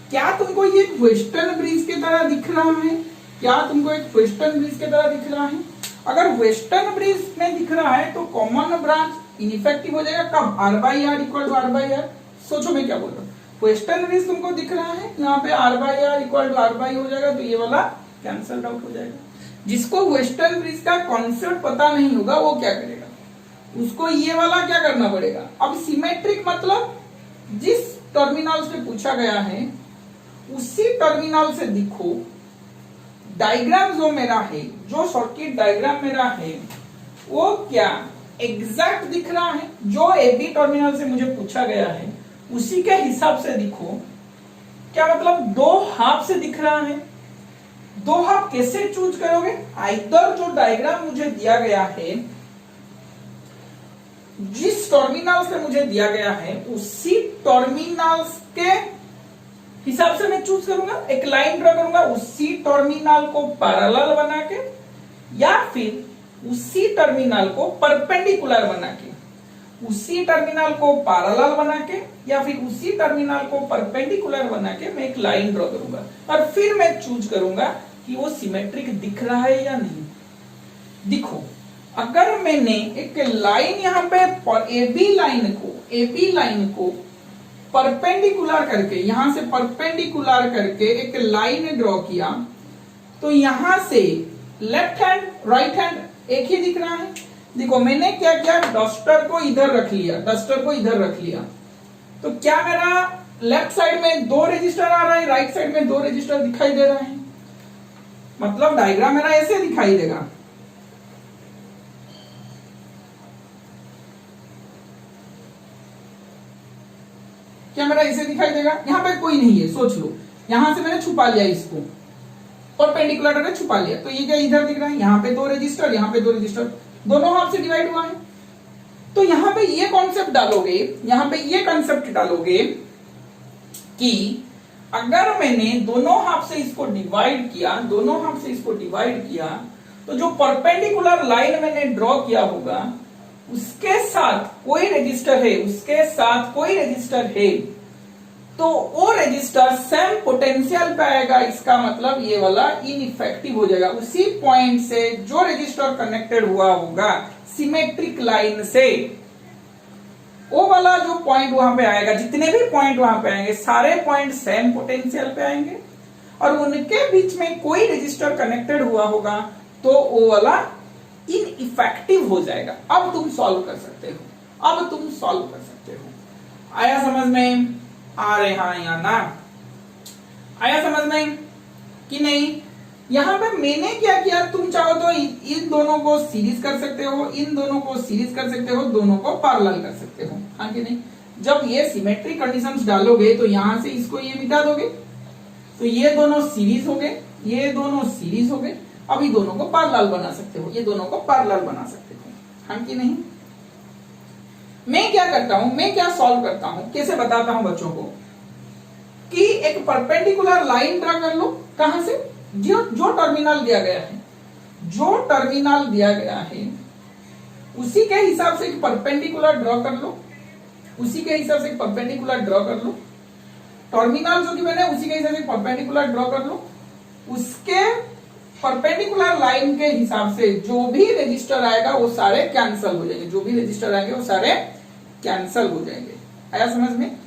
क्या तुमको ये वेस्टर्न ब्रिज की तरह दिख रहा है? क्या तुमको एक वेस्टर्न ब्रिज की तरह दिख रहा है? अगर वेस्टर्न ब्रिज में दिख रहा है तो कॉमन ब्रांच इनइफेक्टिव हो जाएगा कब? r/r equal to r/r। सोचो मैं क्या बोल रहा हूँ, वेस्टर्न ब्रिज तुमको दिख रहा है, यहाँ पे r/r इक्वल टू r/r हो जाएगा, तो ये वाला कैंसल आउट हो जाएगा। जिसको वेस्टर्न ब्रिज का कॉन्सेप्ट पता नहीं होगा वो क्या करेगा, उसको ये वाला क्या करना पड़ेगा। अब सिमेट्रिक मतलब जिस टर्मिनल से पूछा गया है उसी टर्मिनल से दिखो। डायग्राम जो मेरा है, जो सर्किट डायग्राम मेरा है वो क्या एग्जैक्ट दिख रहा है, जो ए बी टर्मिनल से मुझे पूछा गया है उसी के हिसाब से दिखो। क्या मतलब दो हाफ से दिख रहा है। दो हाफ कैसे चूज करोगे? आइदर जो डायग्राम मुझे दिया गया है, जिस टर्मिनल से मुझे दिया गया है उसी टर्मिनल के हिसाब से मैं चूज करूंगा, एक लाइन ड्रॉ करूंगा उसी टर्मिनल को पैरेलल बना के, या फिर उसी टर्मिनल को परपेंडिकुलर बना के, उसी टर्मिनल को पैरेलल बना के या फिर उसी टर्मिनल को परपेंडिकुलर बना के मैं एक लाइन ड्रॉ करूंगा और फिर मैं चूज करूंगा कि वो सिमेट्रिक दिख रहा है या नहीं। दिखो अगर मैंने एक लाइन यहाँ पे ए बी लाइन को परपेंडिकुलर करके, यहां से परपेंडिकुलर करके एक लाइन ड्रॉ किया तो यहां से लेफ्ट हैंड राइट हैंड एक ही दिख रहा है। देखो मैंने क्या किया, डस्टर को इधर रख लिया, तो क्या मेरा लेफ्ट साइड में 2 रजिस्टर आ रहा है, राइट साइड में 2 रजिस्टर दिखाई दे रहा है। मतलब डायग्राम मेरा ऐसे दिखाई देगा। क्या मेरा ऐसे दिखाई देगा? यहाँ पे कोई नहीं है, सोच लो यहां से मैंने छुपा लिया इसको, परपेंडिकुलर ने छुपा लिया, तो ये क्या इधर दिख रहा है, यहाँ पे 2 रजिस्टर, यहाँ पे 2 रजिस्टर, दोनों हाफ से डिवाइड हुआ है। तो यहाँ पे ये कॉन्सेप्ट डालोगे, यहाँ पे ये कॉन्सेप्ट डालोगे कि अगर मैंने दोनों हाफ से इसको डिवाइड किया, तो जो परपेंडिकुलर लाइन मैंने ड्रॉ किया होगा उसके साथ कोई रजिस्टर है, तो वो रजिस्टर सेम पोटेंशियल पे आएगा। इसका मतलब ये वाला इनइफेक्टिव हो जाएगा। उसी पॉइंट से जो रजिस्टर कनेक्टेड हुआ होगा सिमेट्रिक लाइन से, वो वाला जो पॉइंट वहां पे आएगा, जितने भी पॉइंट वहां पे आएंगे सारे पॉइंट सेम पोटेंशियल पे आएंगे और उनके बीच में कोई रजिस्टर कनेक्टेड हुआ होगा तो वो वाला इनइफेक्टिव हो जाएगा। अब तुम सॉल्व कर सकते हो। आया समझ में? आ रहे हाँ या ना? आया समझ में कि नहीं? यहां पे मैंने क्या किया, तुम चाहो तो इन दोनों को सीरीज कर सकते हो, दोनों को पैरेलल कर सकते हो, हाँ कि नहीं? जब ये सिमेट्रिक कंडीशंस डालोगे तो यहां से इसको ये मिटा दोगे, तो ये दोनों सीरीज हो गए, ये दोनों सीरीज हो गए। अब ये दोनों को पैरेलल बना सकते हो, ये दोनों को पैरेलल बना सकते हो, हाँ कि नहीं। मैं क्या करता हूं, मैं क्या सॉल्व करता हूं, कैसे बताता हूं बच्चों को कि एक परपेंडिकुलर लाइन ड्रा कर लो। कहां से, जो टर्मिनल दिया गया है, जो टर्मिनल दिया गया है उसी के हिसाब से एक परपेंडिकुलर ड्रॉ कर लो, उसी के हिसाब से एक परपेंडिकुलर ड्रॉ कर लो। टर्मिनल जो कि मैंने उसी के हिसाब से परपेंडिकुलर ड्रॉ कर लो। उसके परपेंडिकुलर लाइन के हिसाब से जो भी रजिस्टर आएगा वो सारे कैंसल हो जाएंगे, जो भी रजिस्टर आएंगे वो सारे कैंसल हो जाएंगे। आया समझ में।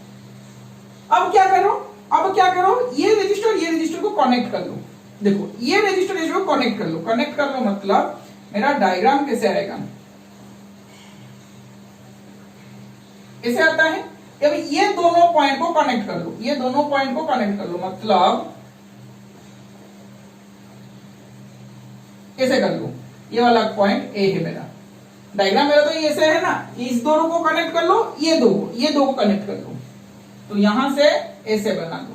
अब क्या करो, अब क्या करो, ये रजिस्टर को कनेक्ट कर लो। देखो ये रजिस्टर को कनेक्ट कर लो, कनेक्ट कर लो मतलब मेरा डायग्राम कैसे आएगा, कैसे आता है। अब ये दोनों पॉइंट को कनेक्ट कर लो, ये दोनों पॉइंट को कनेक्ट कर लो मतलब कैसे कर लो, ये वाला पॉइंट ए है मेरा, डायग्राम मेरा तो ये ऐसे है ना, इस दोनों को कनेक्ट कर लो, ये दो को कनेक्ट कर लो, तो यहां से ऐसे बना दो।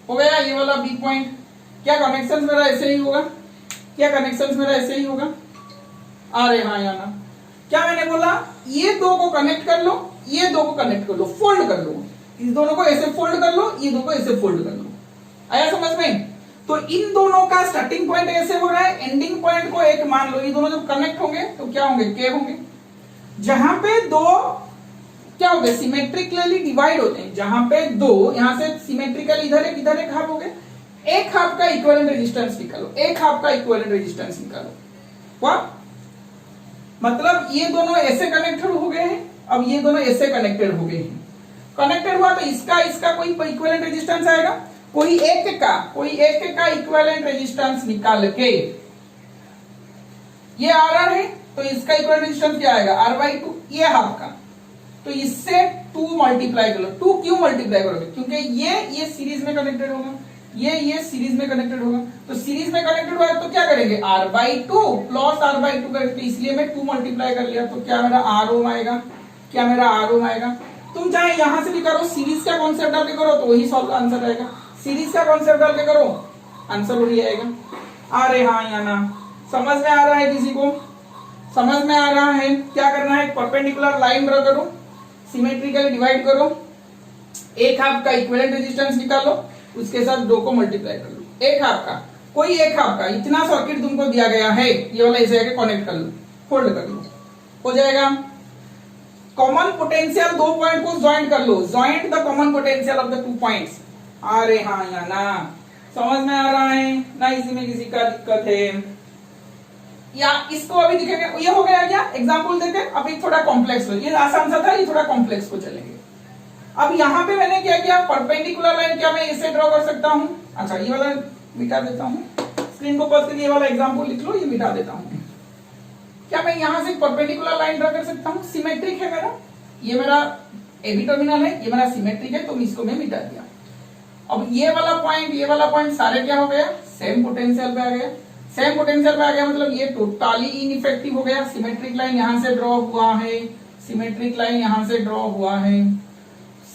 हो गया ये वाला बी पॉइंट। क्या कनेक्शन मेरा ऐसे ही होगा, क्या कनेक्शन मेरा ऐसे ही होगा। अरे हाँ या ना, क्या मैंने बोला, ये दो को कनेक्ट कर लो, ये दो को कनेक्ट कर लो, फोल्ड कर लो, इस दोनों को ऐसे फोल्ड कर लो, ये दो को ऐसे फोल्ड कर लो। आया समझ में। तो इन दोनों का स्टार्टिंग पॉइंट ऐसे हो रहा है, एंडिंग पॉइंट को एक मान लो, ये दोनों जब कनेक्ट होंगे तो क्या होंगे, के होंगे। जहां पे दो क्या हो गए, सिमेट्रिकली डिवाइड होते हैं, जहां पे दो यहां से सिमेट्रिकल इधर एक हाफ हो गए, एक हाफ का इक्विवेलेंट रेजिस्टेंस निकालो, एक हाफ का इक्विवेलेंट रेजिस्टेंस निकालो। वाह, मतलब ये दोनों ऐसे कनेक्टेड हो गए हैं, अब ये दोनों ऐसे कनेक्टेड हो गए हैं। कनेक्टेड हुआ तो इसका कोई इक्विवेलेंट रेजिस्टेंस आएगा, कोई एक का इक्विवेलेंट रेजिस्टेंस निकाल के, ये आर है तो इसका इक्विवेलेंट रेजिस्टेंस क्या आएगा, R/2, ये हाफ का, तो इससे 2 मल्टीप्लाई कर लो। 2 क्यों मल्टीप्लाई करोगे, क्योंकि ये सीरीज में कनेक्टेड होगा, ये सीरीज में कनेक्टेड होगा, तो सीरीज में कनेक्टेड हुआ तो क्या करेंगे, R/2 प्लस R/2 करेंगे, तो इसलिए मैं 2 मल्टीप्लाई कर लिया, तो क्या मेरा R ओम आएगा, क्या मेरा R ओम आएगा। तुम चाहे यहां से भी करो, सीरीज का कॉन्सेप्ट डाल के करो तो वही सॉल्व आंसर आएगा, सीरीज का कॉन्सेप्ट डाल के करो आंसर वही आएगा। अरे हाँ या ना, समझ में आ रहा है किसी को, समझ में आ रहा है। क्या करना है, परपेंडिकुलर लाइन ड्रॉ करो, सिमेट्रिकली डिवाइड करो, एक हाफ का इक्विवेलेंट रेजिस्टेंस निकालो, उसके साथ 2 को मल्टीप्लाई कर लो, एक हाफ का, कोई एक हाफ का, इतना सर्किट तुमको दिया गया है, ये वाला ऐसे आके कनेक्ट कर लो, फोल्ड कर लो, हो जाएगा। कॉमन पोटेंशियल 2 पॉइंट को ज्वाइंट कर लो, joint the common potential of the 2 points. अरे हाँ या ना, समझ में आ रहा है ना, इसमें किसी का दिक्कत है या इसको अभी दिखेंगे, ये हो गया क्या एग्जांपल देके। अभी थोड़ा कॉम्प्लेक्स हो, ये आसान सा था, ये थोड़ा कॉम्प्लेक्स को चलेंगे। अब यहाँ पे मैंने क्या किया, परपेंडिकुलर लाइन क्या मैं इसे ड्रॉ कर सकता हूँ। अच्छा ये वाला मिटा देता हूँ, स्क्रीन को पॉज करके ये वाला एग्जांपल लिख लो, ये मिटा देता हूँ। क्या मैं यहां से परपेंडिकुलर लाइन ड्रॉ कर सकता हूँ, सिमेट्रिक है मेरा, ये मेरा एबी टर्मिनल है, ये मेरा सिमेट्रिक है, तो इसको मैं मिटा दिया। अब ये वाला पॉइंट सारे क्या हो गया, सेम पोटेंशियल पे आ गया, सेम पोटेंशियल पे आ गया, मतलब ये टोटली इनइफेक्टिव हो गया। सिमेट्रिक लाइन यहां से ड्रॉ हुआ है, सिमेट्रिक लाइन यहां से ड्रॉ हुआ है,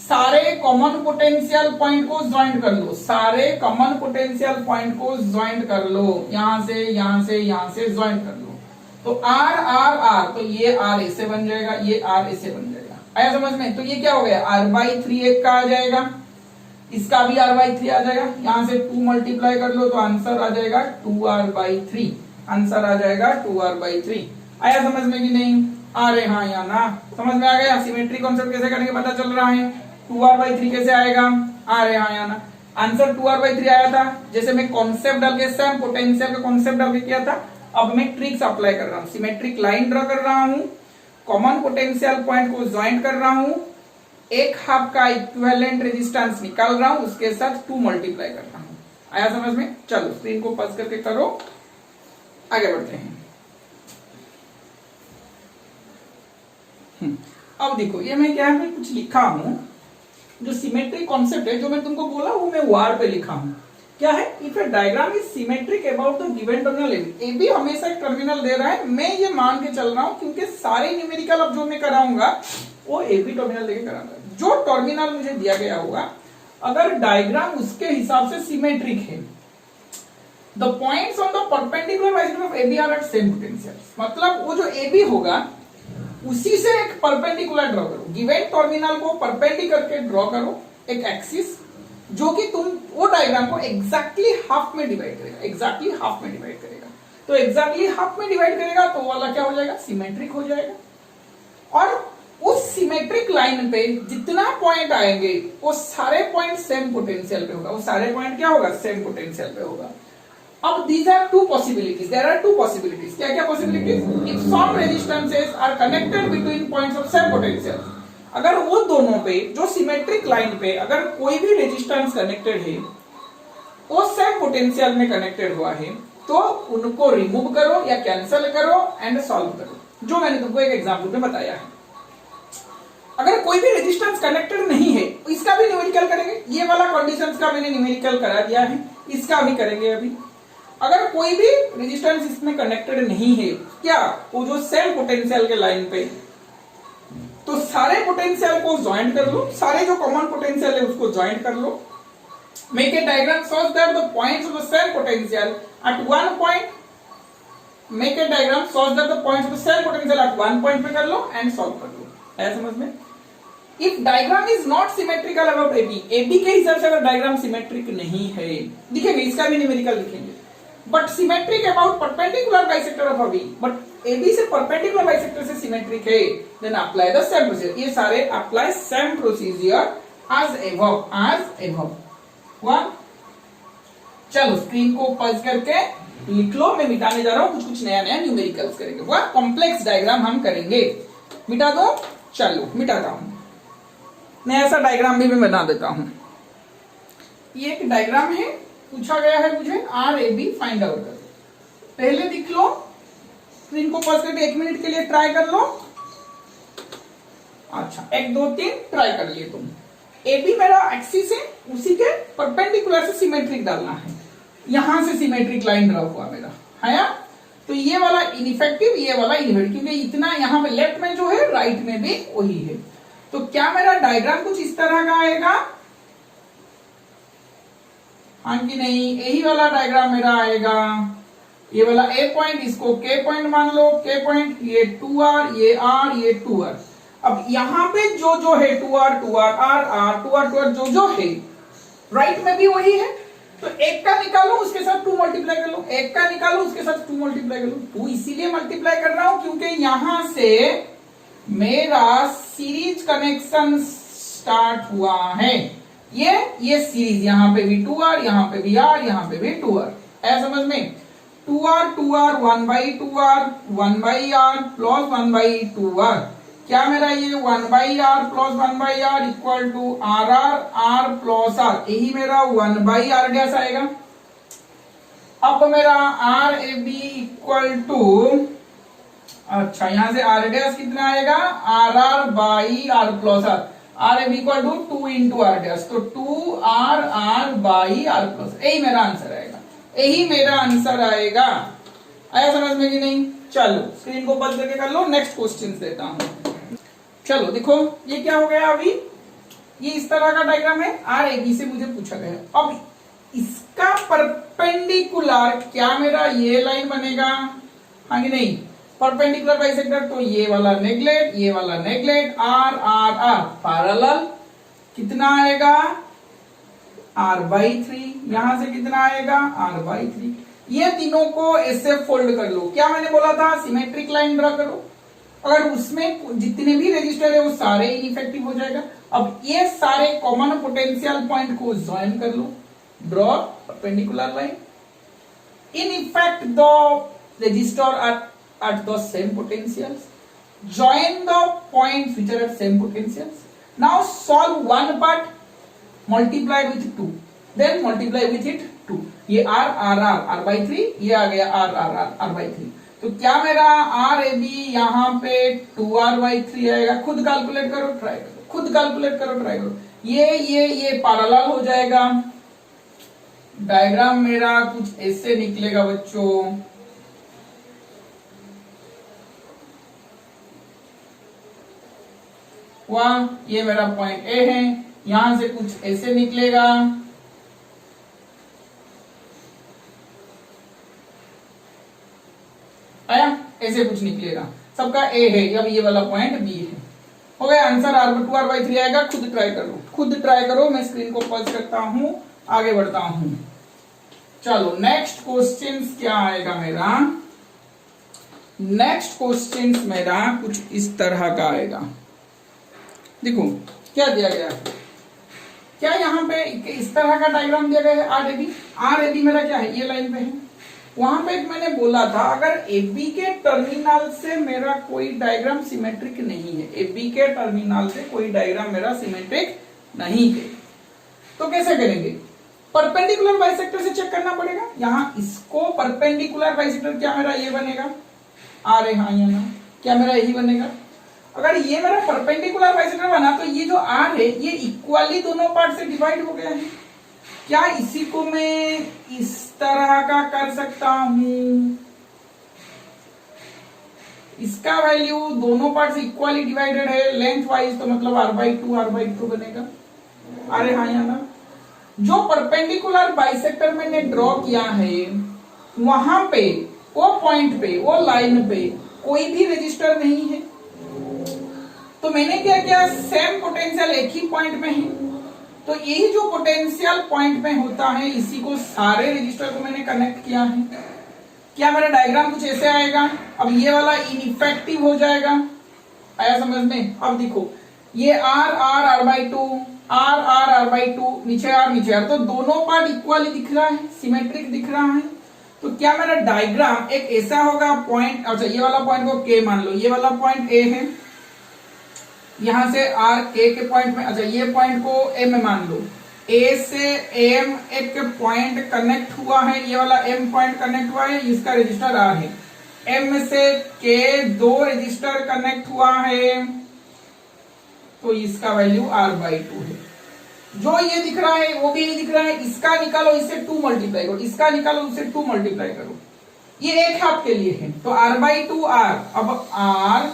सारे कॉमन पोटेंशियल पॉइंट को ज्वाइंट कर लो, सारे कॉमन पोटेंशियल पॉइंट को ज्वाइंट कर लो, यहां से ज्वाइंट कर लो, तो R R R, तो ये R ऐसे बन जाएगा, ये R ऐसे बन जाएगा। आया समझ में। तो ये क्या हो गया, R/3 एक का आ जाएगा, इसका भी R/3 आ जाएगा, यहां से 2 मल्टीप्लाई कर लो तो आंसर आ जाएगा 2R/3, आंसर आ जाएगा 2R/3। आया समझ में कि नहीं, अरे हाँ या ना, समझ में आ गया। सिमेट्री कॉन्सेप्ट कैसे करेंगे पता चल रहा है, 2R/3 कैसे आएगा, अरे हाँ या ना, आंसर 2R/3 आया था। जैसे मैं कॉन्सेप्ट डाल के, सेम पोटेंशियल का कॉन्सेप्ट डाल के किया था, अब मैं ट्रिक्स अप्लाई कर रहा हूं, सिमेट्रिक लाइन ड्रॉ कर रहा हूं, कॉमन पोटेंशियल पॉइंट को ज्वाइंट कर रहा हूं, एक हाफ का इक्विवेलेंट रेजिस्टेंस निकाल रहा हूं, उसके साथ 2 मल्टीप्लाई कर रहा हूं। आया समझ में। चलो स्क्रीन को पॉज करके करो, आगे बढ़ते हैं। अब देखो ये मैं क्या है, कुछ लिखा हूं, जो सिमेट्रिक कॉन्सेप्ट है, जो मैं तुमको बोला वो मैं वार पे लिखा हूं। क्या है, if a diagram is symmetric about the given terminal A B हमेशा एक टर्मिनल दे रहा है, मैं ये मान के चल रहा हूं क्योंकि सारे न्यूमेरिकल अब जो मैं कराऊंगा वो ए बी टर्मिनल लेके कराऊंगा। जो टर्मिनल मुझे दिया गया होगा अगर डायग्राम उसके हिसाब से सिमेट्रिक है, the points on the perpendicular bisector of AB are at same potential, मतलब वो जो AB होगा उसी से एक परपेंडिकुलर ड्रॉ करो, गिवन टर्मिनल को परपेंडिकुलर करके ड्रॉ करो एक एक्सिस जो कि तुम वो डायग्राम को एग्जैक्टली हाफ में डिवाइड करेगा, एग्जैक्टली हाफ में डिवाइड करेगा। तो एग्जैक्टली हाफ में डिवाइड करेगा तो वाला क्या हो जाएगा, सिमेट्रिक हो जाएगा। और उस सिमेट्रिक लाइन पे जितना पॉइंट आएंगे वो सारे पॉइंट सेम पोटेंशियल पे होगा, वो सारे पॉइंट क्या होगा, सेम पोटेंशियल पे होगा। अब these are two possibilities, there are two possibilities, क्या क्या possibilities, if some resistances are connected between points of same potential, अगर वो दोनों पे जो सिमेट्रिक लाइन पे अगर कोई भी रेजिस्टेंस कनेक्टेड है वो सेम पोटेंशियल में कनेक्टेड हुआ है तो उनको रिमूव करो या कैंसिल करो एंड सॉल्व करो, जो मैंने तुमको एक एग्जांपल में बताया है। अगर कोई भी रेजिस्टेंस कनेक्टेड नहीं है इसका भी न्यूमेरिकल करेंगे, ये वाला कंडीशंस का मैंने न्यूमेरिकल करा दिया है, इसका भी करेंगे अभी। अगर कोई भी रेजिस्टेंस इसमें कनेक्टेड नहीं है क्या, वो जो सेम पोटेंशियल के लाइन पे, तो सारे पोटेंशियल को ज्वाइन कर लो, सारे जो कॉमन पोटेंशियल है उसको ज्वाइन कर लो, make a diagram such that the points of the same potential at one point, make a diagram such that the points of the same potential at one point पे कर लो and solve कर लो। है समझ में? If diagram is not symmetrical about AB के हिसाब से अगर डायग्राम सिमेट्रिक नहीं है, दिखेंगे इसका भी न्यूमेरिकल लिखेंगे, but symmetric about perpendicular bisector of AB, but AB से परपेंडिकुलर बाइसेक्टर से सिमेट्रिक है, then apply the same procedure. ये सारे apply same procedure as above. One, चलो स्क्रीन को पॉज करके लिख लो, मैं मिटाने जा रहा हूं, कुछ नया न्यूमेरिकल्स करेंगे, वह कॉम्प्लेक्स डायग्राम हम करेंगे। मिटा दो, चलो मिटाता हूं, नया सा डायग्राम भी मैं बना देता हूं। ये एक डायग्राम है, पूछा गया है मुझे RAB फाइंड आउट करो। पहले दिख लो, स्क्रीन को पॉज करके 1 मिनट के लिए ट्राई कर लो। अच्छा 1 2 3 ट्राई कर लिए तुम। AB मेरा एक्सिस है, उसी के परपेंडिकुलर से सिमेट्रिक डालना है, यहां से सिमेट्रिक लाइन ड्रॉ हुआ मेरा है, तो ये वाला इनइफेक्टिव, ये वाला इनइफेक्टिव, क्योंकि इतना यहां पे लेफ्ट में जो है राइट में भी वही है। तो क्या मेरा डायग्राम कुछ इस तरह का आएगा, हाँ कि नहीं? यही वाला डायग्राम मेरा आएगा, ये वाला A पॉइंट, इसको K पॉइंट मान लो, K पॉइंट, ये 2R, ये R, ये 2R। अब यहाँ पे जो है 2R, 2R, R, R, 2R, 2R जो है राइट में भी वही है, तो एक का निकालो उसके साथ 2 मल्टीप्लाई कर लो, एक का निकालो उसके साथ 2 मल्टीप्लाई कर लो। 2 इसीलिए मल्टीप्लाई कर रहा हूं क्योंकि यहां से मेरा सीरीज कनेक्शन स्टार्ट हुआ है, ये सीरीज, यहाँ पे भी 2R, यहाँ पे भी R, यहाँ पे भी 2R, है समझ में? 2R 2R 1/2R 1/R plus 1/2R, क्या मेरा ये 1/R plus 1/R equal to R plus R, यही मेरा 1/R डैश आएगा। अब मेरा RAB इक्वल टू, अच्छा यहां से R डैश कितना आएगा, RR/R plus R, RAB equal to 2 into R dash, तो 2RR/R प्लस, यही मेरा आंसर आएगा, यही मेरा आंसर आएगा। आया समझ में कि नहीं? चलो स्क्रीन को बंद करके कर लो, नेक्स्ट क्वेश्चन देता हूं। चलो देखो ये क्या हो गया, अभी ये इस तरह का डायग्राम है, RAB से मुझे पूछा गया। अब इसका परपेंडिकुलर क्या मेरा ये लाइन बनेगा, हाँ कि नहीं? परपेंडिकुलर बाइसेक्टर, तो ये वाला नेगलेक्ट, ये वाला neglect, R R R parallel, कितना आएगा R/3, यहां से कितना आएगा R/3। ये तीनों को ऐसे फोल्ड कर लो, क्या मैंने बोला था, सिमेट्रिक लाइन ड्रॉ करो, अगर उसमें जितने भी रेजिस्टर है वो सारे इनइफेक्टिव हो जाएगा। अब ये सारे कॉमन पोटेंशियल पॉइंट को ज्वाइन कर लो, draw perpendicular line, in effect the resistor at the same potentials, join the points which are at same potentials. Now solve one part, multiply with 2, then multiply with it 2, ये R/3, ये आ गया R/3, तो क्या मेरा RAB यहाँ पे 2R/3 आएगा, खुद कैलकुलेट करो, ट्राई करो, खुद कैलकुलेट करो, ट्राई करो, ये पैरेलल हो जाएगा, डायग्राम मेरा कुछ ऐसे निकलेगा बच्चों। वाह, ये मेरा पॉइंट ए है, यहां से कुछ ऐसे निकलेगा। आया, ऐसे कुछ निकलेगा, सबका ए है, अब ये वाला पॉइंट बी है। हो गया आंसर, R/2R/3 आएगा। खुद ट्राई करो, खुद ट्राई करो, मैं स्क्रीन को पॉज करता हूं, आगे बढ़ता हूं। चलो नेक्स्ट क्वेश्चन क्या आएगा मेरा। नेक्स्ट क्वेश्चन मेरा कुछ इस तरह का आएगा। देखो क्या दिया गया है, क्या यहाँ पे इस तरह का डायग्राम दिया गया है। आर ए बी मेरा क्या है, ये लाइन पे है। वहां पे मैंने बोला था अगर AB के टर्मिनल से मेरा कोई डायग्राम सिमेट्रिक नहीं है, AB के टर्मिनल से कोई डायग्राम मेरा सिमेट्रिक नहीं है, तो कैसे करेंगे। परपेंडिकुलर बाइसेक्टर से चेक करना पड़ेगा। यहाँ इसको परपेंडिकुलर बाइसेक्टर क्या मेरा ये बनेगा, आर है, हाँ ना, क्या मेरा यही बनेगा। अगर ये मेरा परपेंडिकुलर बाइसेक्टर बना तो ये जो आर है ये इक्वली दोनों पार्ट से डिवाइड हो गया है। क्या इसी को मैं इस तरह का कर सकता हूं, इसका वैल्यू दोनों पार्ट से इक्वली डिवाइडेड है लेंथ वाइज, तो मतलब R/2 बनेगा। अरे हाँ या ना। जो परपेंडिकुलर बाइसेक्टर मैंने ड्रॉ किया है वहां पे, वो पॉइंट पे, वो लाइन पे कोई भी रेजिस्टर नहीं है, तो मैंने क्या किया, सेम पोटेंशियल एक ही पॉइंट में है, तो यही जो पोटेंशियल पॉइंट में होता है इसी को सारे रजिस्टर को मैंने कनेक्ट किया है। क्या मेरा डायग्राम कुछ ऐसे आएगा। अब ये वाला इनइफेक्टिव हो जाएगा, आया समझ में। अब देखो ये R/2 R/2 नीचे R, तो दोनों पार्ट इक्वली दिख रहा है, सिमेट्रिक दिख रहा है। तो क्या मेरा डायग्राम एक ऐसा होगा पॉइंट, अच्छा ये वाला पॉइंट को K मान लो, ये वाला पॉइंट A है, यहां से R A के पॉइंट में, अच्छा ये पॉइंट को M में मान लो, A से M एक पॉइंट कनेक्ट हुआ है, ये वाला M पॉइंट कनेक्ट हुआ है, इसका रजिस्टर R है। M से K दो रजिस्टर कनेक्ट हुआ है, तो इसका वैल्यू R/2 है। जो ये दिख रहा है वो भी ये दिख रहा है, इसका निकालो, इससे 2 मल्टीप्लाई करो, इसका निकालो, उससे 2 मल्टीप्लाई करो, ये एक हाफ के लिए है, तो R/2 R। अब R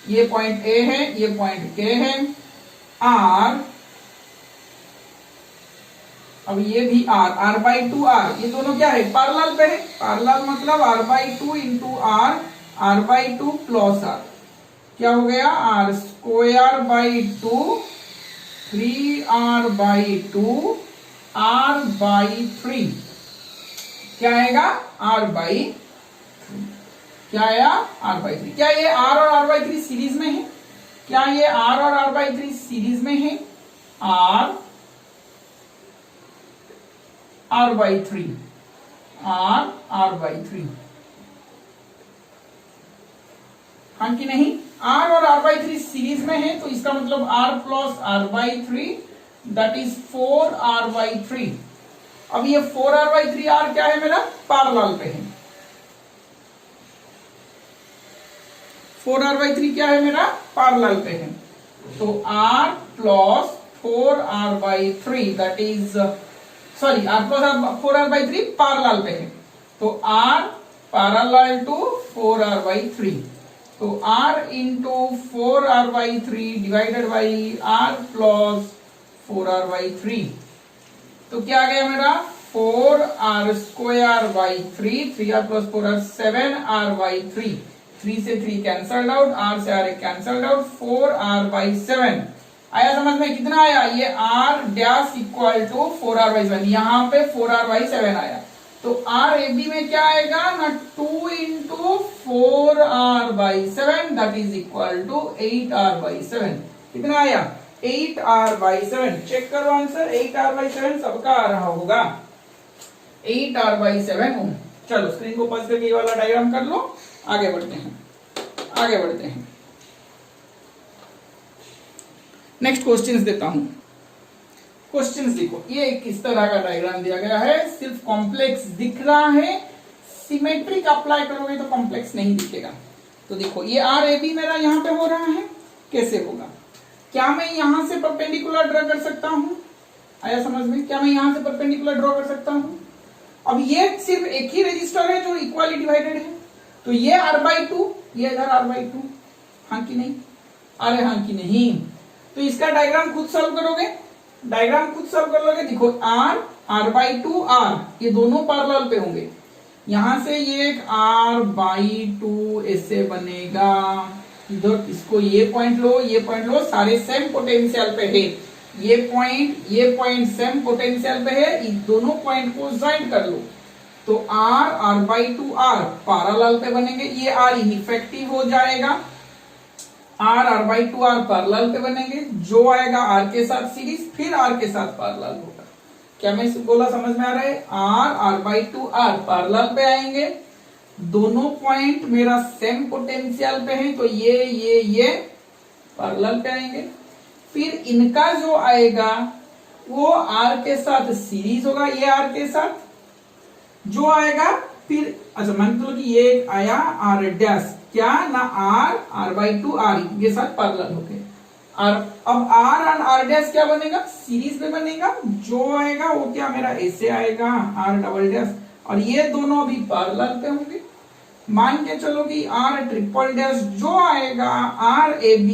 ये पॉइंट A है, ये पॉइंट K है, R, अब ये भी R/2 R, ये दोनों क्या है, पैरेलल पे है। पैरेलल मतलब R/2 into R, R/2 plus R, क्या हो गया, R²/2 3R/2 R/3, क्या आएगा, R/3, क्या आया, R/3। क्या ये R और R/3 सीरीज में है, क्या ये R और R/3 सीरीज में है, R/3 हाँ कि नहीं। R और R/3 सीरीज में है, तो इसका मतलब R plus R/3 that is 4R/3। अब ये 4R/3 R क्या है मेरा, पैरेलल पे है। 4R/3 क्या है मेरा, पैरेलल पे है, तो R plus 4R/3 that is, sorry R plus 4R/3 parallel पे है, तो R पैरेलल टू 4R/3, तो R into 4R/3 divided by R plus 4R/3, तो क्या आ गया मेरा 4R²/3, 3R plus 4R 7R/3, 3 से 3 कैंसल्ड आउट, R से R कैंसल्ड आउट, 4R/7 आया समझ में। कितना आया, ये R dash equal to 4R/7, यहाँ पे 4R/7 आया, तो RAB में क्या आएगा ना, 2 into 4R/7 that is equal to 8R/7। कितना आया, 8R/7। चेक करो आंसर, 8R/7 सबका आ रहा होगा, 8R/7 ओम। चलो स्क्रीन को पॉज करके ये वाला डायग्राम कर लो, आगे बढ़ते हैं। नेक्स्ट क्वेश्चंस देता हूं। क्वेश्चंस देखो, ये एक इस तरह का डायग्राम दिया गया है, सिर्फ कॉम्प्लेक्स दिख रहा है, सिमेट्रिक अप्लाई करोगे तो कॉम्प्लेक्स नहीं दिखेगा। तो देखो ये RAB मेरा यहां पे हो रहा है, कैसे होगा। क्या मैं यहां से परपेंडिकुलर ड्रा कर सकता हूं, आया समझ में? क्या मैं यहां से परपेंडिकुलर ड्रॉ कर सकता हूं? अब ये सिर्फ एक ही रेजिस्टर है जो इक्वली डिवाइडेड है, तो ये r/2, ये इधर r/2, हाँ कि नहीं? अरे हाँ कि नहीं? तो इसका डायग्राम खुद सॉल्व करोगे, डायग्राम खुद सॉल्व कर लोगे। देखो r/2 r, ये दोनों पैरेलल पे होंगे। यहां से ये एक r/2 ऐसे बनेगा, इधर इसको ये पॉइंट लो, ये पॉइंट लो, सारे सेम पोटेंशियल पे है। ये पॉइंट सेम पोटेंशियल पे है, इन दोनों पॉइंट को ज्वाइन कर लो तो r/2 r पैरेलल पे बनेंगे। ये r इनइफेक्टिव हो जाएगा, r/2 r पैरेलल पे बनेंगे, जो आएगा r के साथ सीरीज, फिर r के साथ पैरेलल होगा। क्या मैं बोला समझ में आ रहा है? r/2 r पैरेलल पे आएंगे, दोनों पॉइंट मेरा सेम पोटेंशियल पे है, तो ये पैरेलल पे आएंगे। फिर इनका जो आएगा वो r के साथ सीरीज होगा, ये r के साथ जो आएगा। फिर अच्छा मान लो कि ये एक आया r डैश, क्या ना r/2 r के साथ पैरेलल हो गए। अब r और r डैश क्या बनेगा? सीरीज में बनेगा, जो आएगा वो क्या मेरा ऐसे आएगा r डबल डैश, और ये दोनों भी पैरेलल पे होंगे। मान के चलो कि r ट्रिपल डैश जो आएगा RAB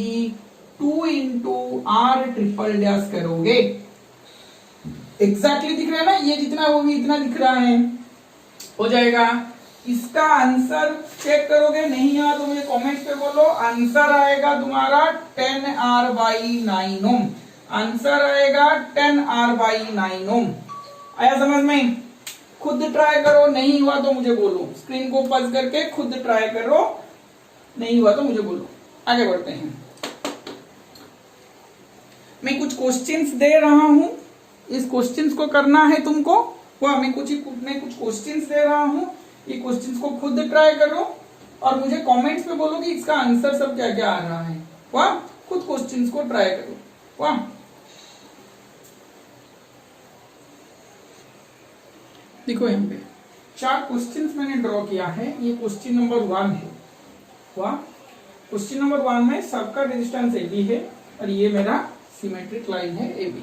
2 into r triple dash करोगे, एग्जैक्टली दिख रहा है ना? ये जितना वो भी इतना दिख रहा है, हो जाएगा। इसका आंसर चेक करोगे, नहीं आया तो मुझे कमेंट्स पे बोलो। आंसर आएगा तुम्हारा 10r/9 ओम, आंसर आएगा 10r/9 ओम। आया समझ में? खुद ट्राई करो, नहीं हुआ तो मुझे बोलो, स्क्रीन को पज करके खुद ट्राई करो, नहीं हुआ तो मुझे बोलो। आगे बढ़ते हैं। मैं कुछ क्वेश्चंस दे रहा हूं, इस क्वेश्चंस को करना है तुमको। मैं कुछ क्वेश्चंस दे रहा हूं, ये क्वेश्चंस को खुद ट्राई करो और मुझे कमेंट्स में बोलो कि इसका आंसर सब क्या क्या आ रहा है। वाह, खुद क्वेश्चंस को ट्राई करो। वाह, देखो यहाँ पे 4 क्वेश्चंस मैंने ड्रॉ किया है। ये क्वेश्चन नंबर 1 है। वाह, क्वेश्चन नंबर 1 में सबका रेजिस्टेंस AB है और ये मेरा सिमेट्रिक लाइन है AB,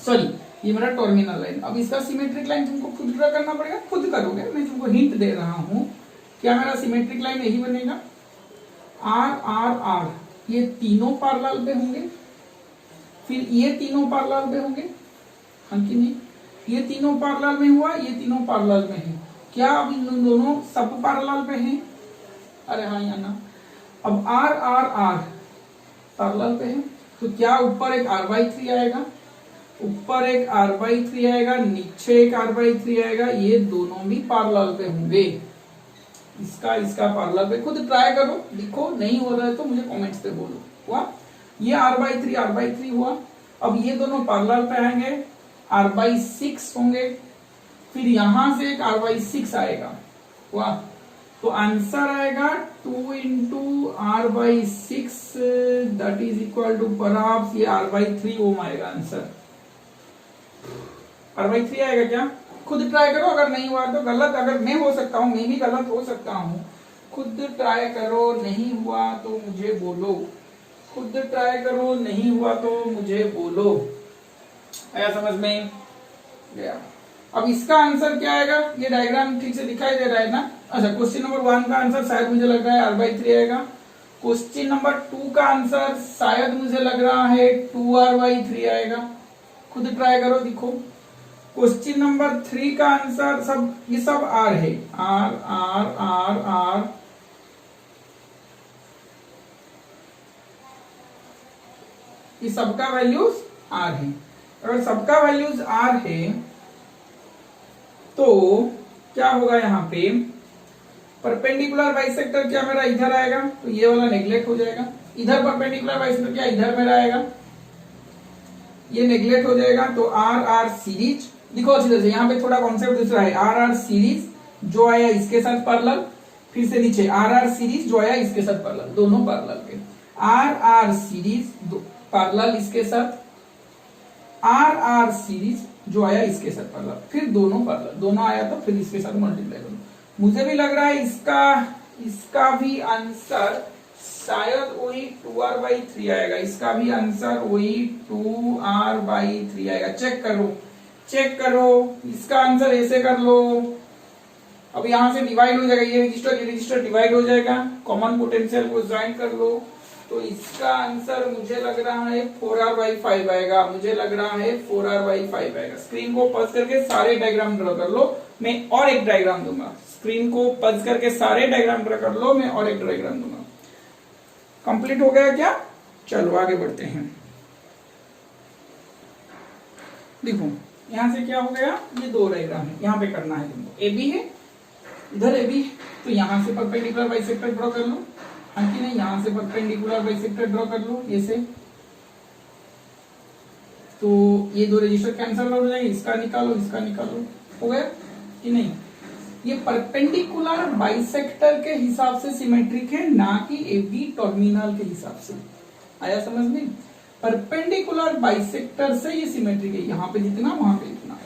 सॉरी ये मेरा टर्मिनल लाइन। अब इसका सिमेट्रिक लाइन तुमको खुद ड्रा करना पड़ेगा, खुद करोगे, मैं तुमको हिंट दे रहा हूं। क्या मेरा सिमेट्रिक लाइन यही बनेगा? R ये तीनों पैरेलल पे होंगे, फिर ये तीनों पैरेलल पे होंगे, हाँ कि नहीं? ये तीनों पैरेलल में हुआ, ये तीनों पैरेलल में है। क्या अब इन दोनों सब पैरेलल पे हैं? अरे हाँ या ना? अब R पैरेलल पे है, तो क्या ऊपर एक r/3 आएगा, ऊपर एक r/3 आएगा, नीचे एक r/3 आएगा, ये दोनों भी पैरेलल पे होंगे। इसका पैरेलल पे खुद ट्राई करो, लिखो, नहीं हो रहा है तो मुझे कमेंट्स पे बोलो। हुआ? ये r/3 हुआ। अब ये दोनों पैरेलल पे आएंगे, r/6 होंगे, फिर यहां से एक r/6 आएगा। वाह, तो आंसर आएगा 2 into r/6 that is equal to perhaps ये r/3 ओम आएगा आंसर। r/3 आएगा क्या? खुद ट्राई करो, अगर नहीं हुआ तो गलत, अगर मैं हो सकता हूँ, मैं भी गलत हो सकता हूँ। खुद ट्राई करो, नहीं हुआ तो मुझे बोलो। खुद ट्राई करो, नहीं हुआ तो मुझे बोलो। आया समझ में? गया। अब इसका आंसर क्या आएगा? ये डायग्राम ठीक से दिखाई दे रहा है ना? अच्छा, क्वेश्चन नंबर 1 का आंसर शायद मुझे लग रहा है r/3 आएगा। क्वेश्चन नंबर 2 का आंसर शायद मुझे लग रहा है 2r/3 आएगा। खुद ट्राई करो, दिखो। क्वेश्चन नंबर 3 का आंसर सब ये सब r है, r ये सबका वैल्यूज r है। अगर सबका वैल्यूज r है तो क्या होगा? यहाँ पे परपेंडिकुलर बाइसेक्टर क्या मेरा इधर आएगा, तो ये वाला नेग्लेक्ट हो जाएगा। इधर परपेंडिकुलर बाइसेक्टर क्या इधर मेरा आएगा, ये नेग्लेक्ट हो जाएगा। तो r सीरीज, देखो अच्छी तरह से, यहाँ पे थोड़ा कॉन्सेप्ट दूसरा है। r सीरीज जो आया इसके साथ पैरेलल, फिर से नीचे r सीरीज जो आया इसके साथ पैरेलल, दोनों पैरेलल के। r सीरीज पैरेलल इसके साथ, r सीरीज जो आया इसके साथ पैरेलल, फिर दोनों पैरेलल, दोनों आया तो फिर इसके साथ मल्टीप्लाई करो। मुझे भी लग रहा है इसका भी आंसर शायद वही 2r/3 आएगा। इसका भी आंसर वही 2r/3 आएगा। चेक करो, चेक करो, इसका आंसर ऐसे कर लो। अब यहां से डिवाइड हो जाएगा, ये रजिस्टर डिवाइड हो जाएगा, कॉमन पोटेंशियल को ज्वाइन कर लो। तो इसका आंसर मुझे लग रहा है 4r/5 आएगा। मुझे लग रहा है 4r/5 आएगा। स्क्रीन को पॉज करके सारे डायग्राम ड्रॉ कर लो, मैं और एक डायग्राम दूंगा। स्क्रीन को पॉज करके सारे डायग्राम ड्रॉ कर लो, मैं और एक डायग्राम दूंगा। कंप्लीट हो गया क्या? चलो आगे बढ़ते हैं। देखो यहां से क्या हो गया, ये दो डायग्राम है, यहां पे करना है तुमको। ए बी है, इधर ए बी है, तो यहां से परपेंडिकुलर बाइसेक्टर ड्रॉ कर लो। हाँ कि नहीं, यहां से परपेंडिकुलर बाइसेक्टर ड्रॉ कर लो ऐसे। तो ये दो रजिस्टर कैंसिल हो जाएंगे, इसका निकालो, इसका निकालो। हो गया कि नहीं? ये परपेंडिकुलर बाइसेक्टर के हिसाब से सिमेट्रिक है, ना कि ए बी टर्मिनल के हिसाब से। आया समझ में? परपेंडिकुलर बाइसेक्टर से ये सिमेट्रिक है, यहाँ पे जितना वहां पे इतना।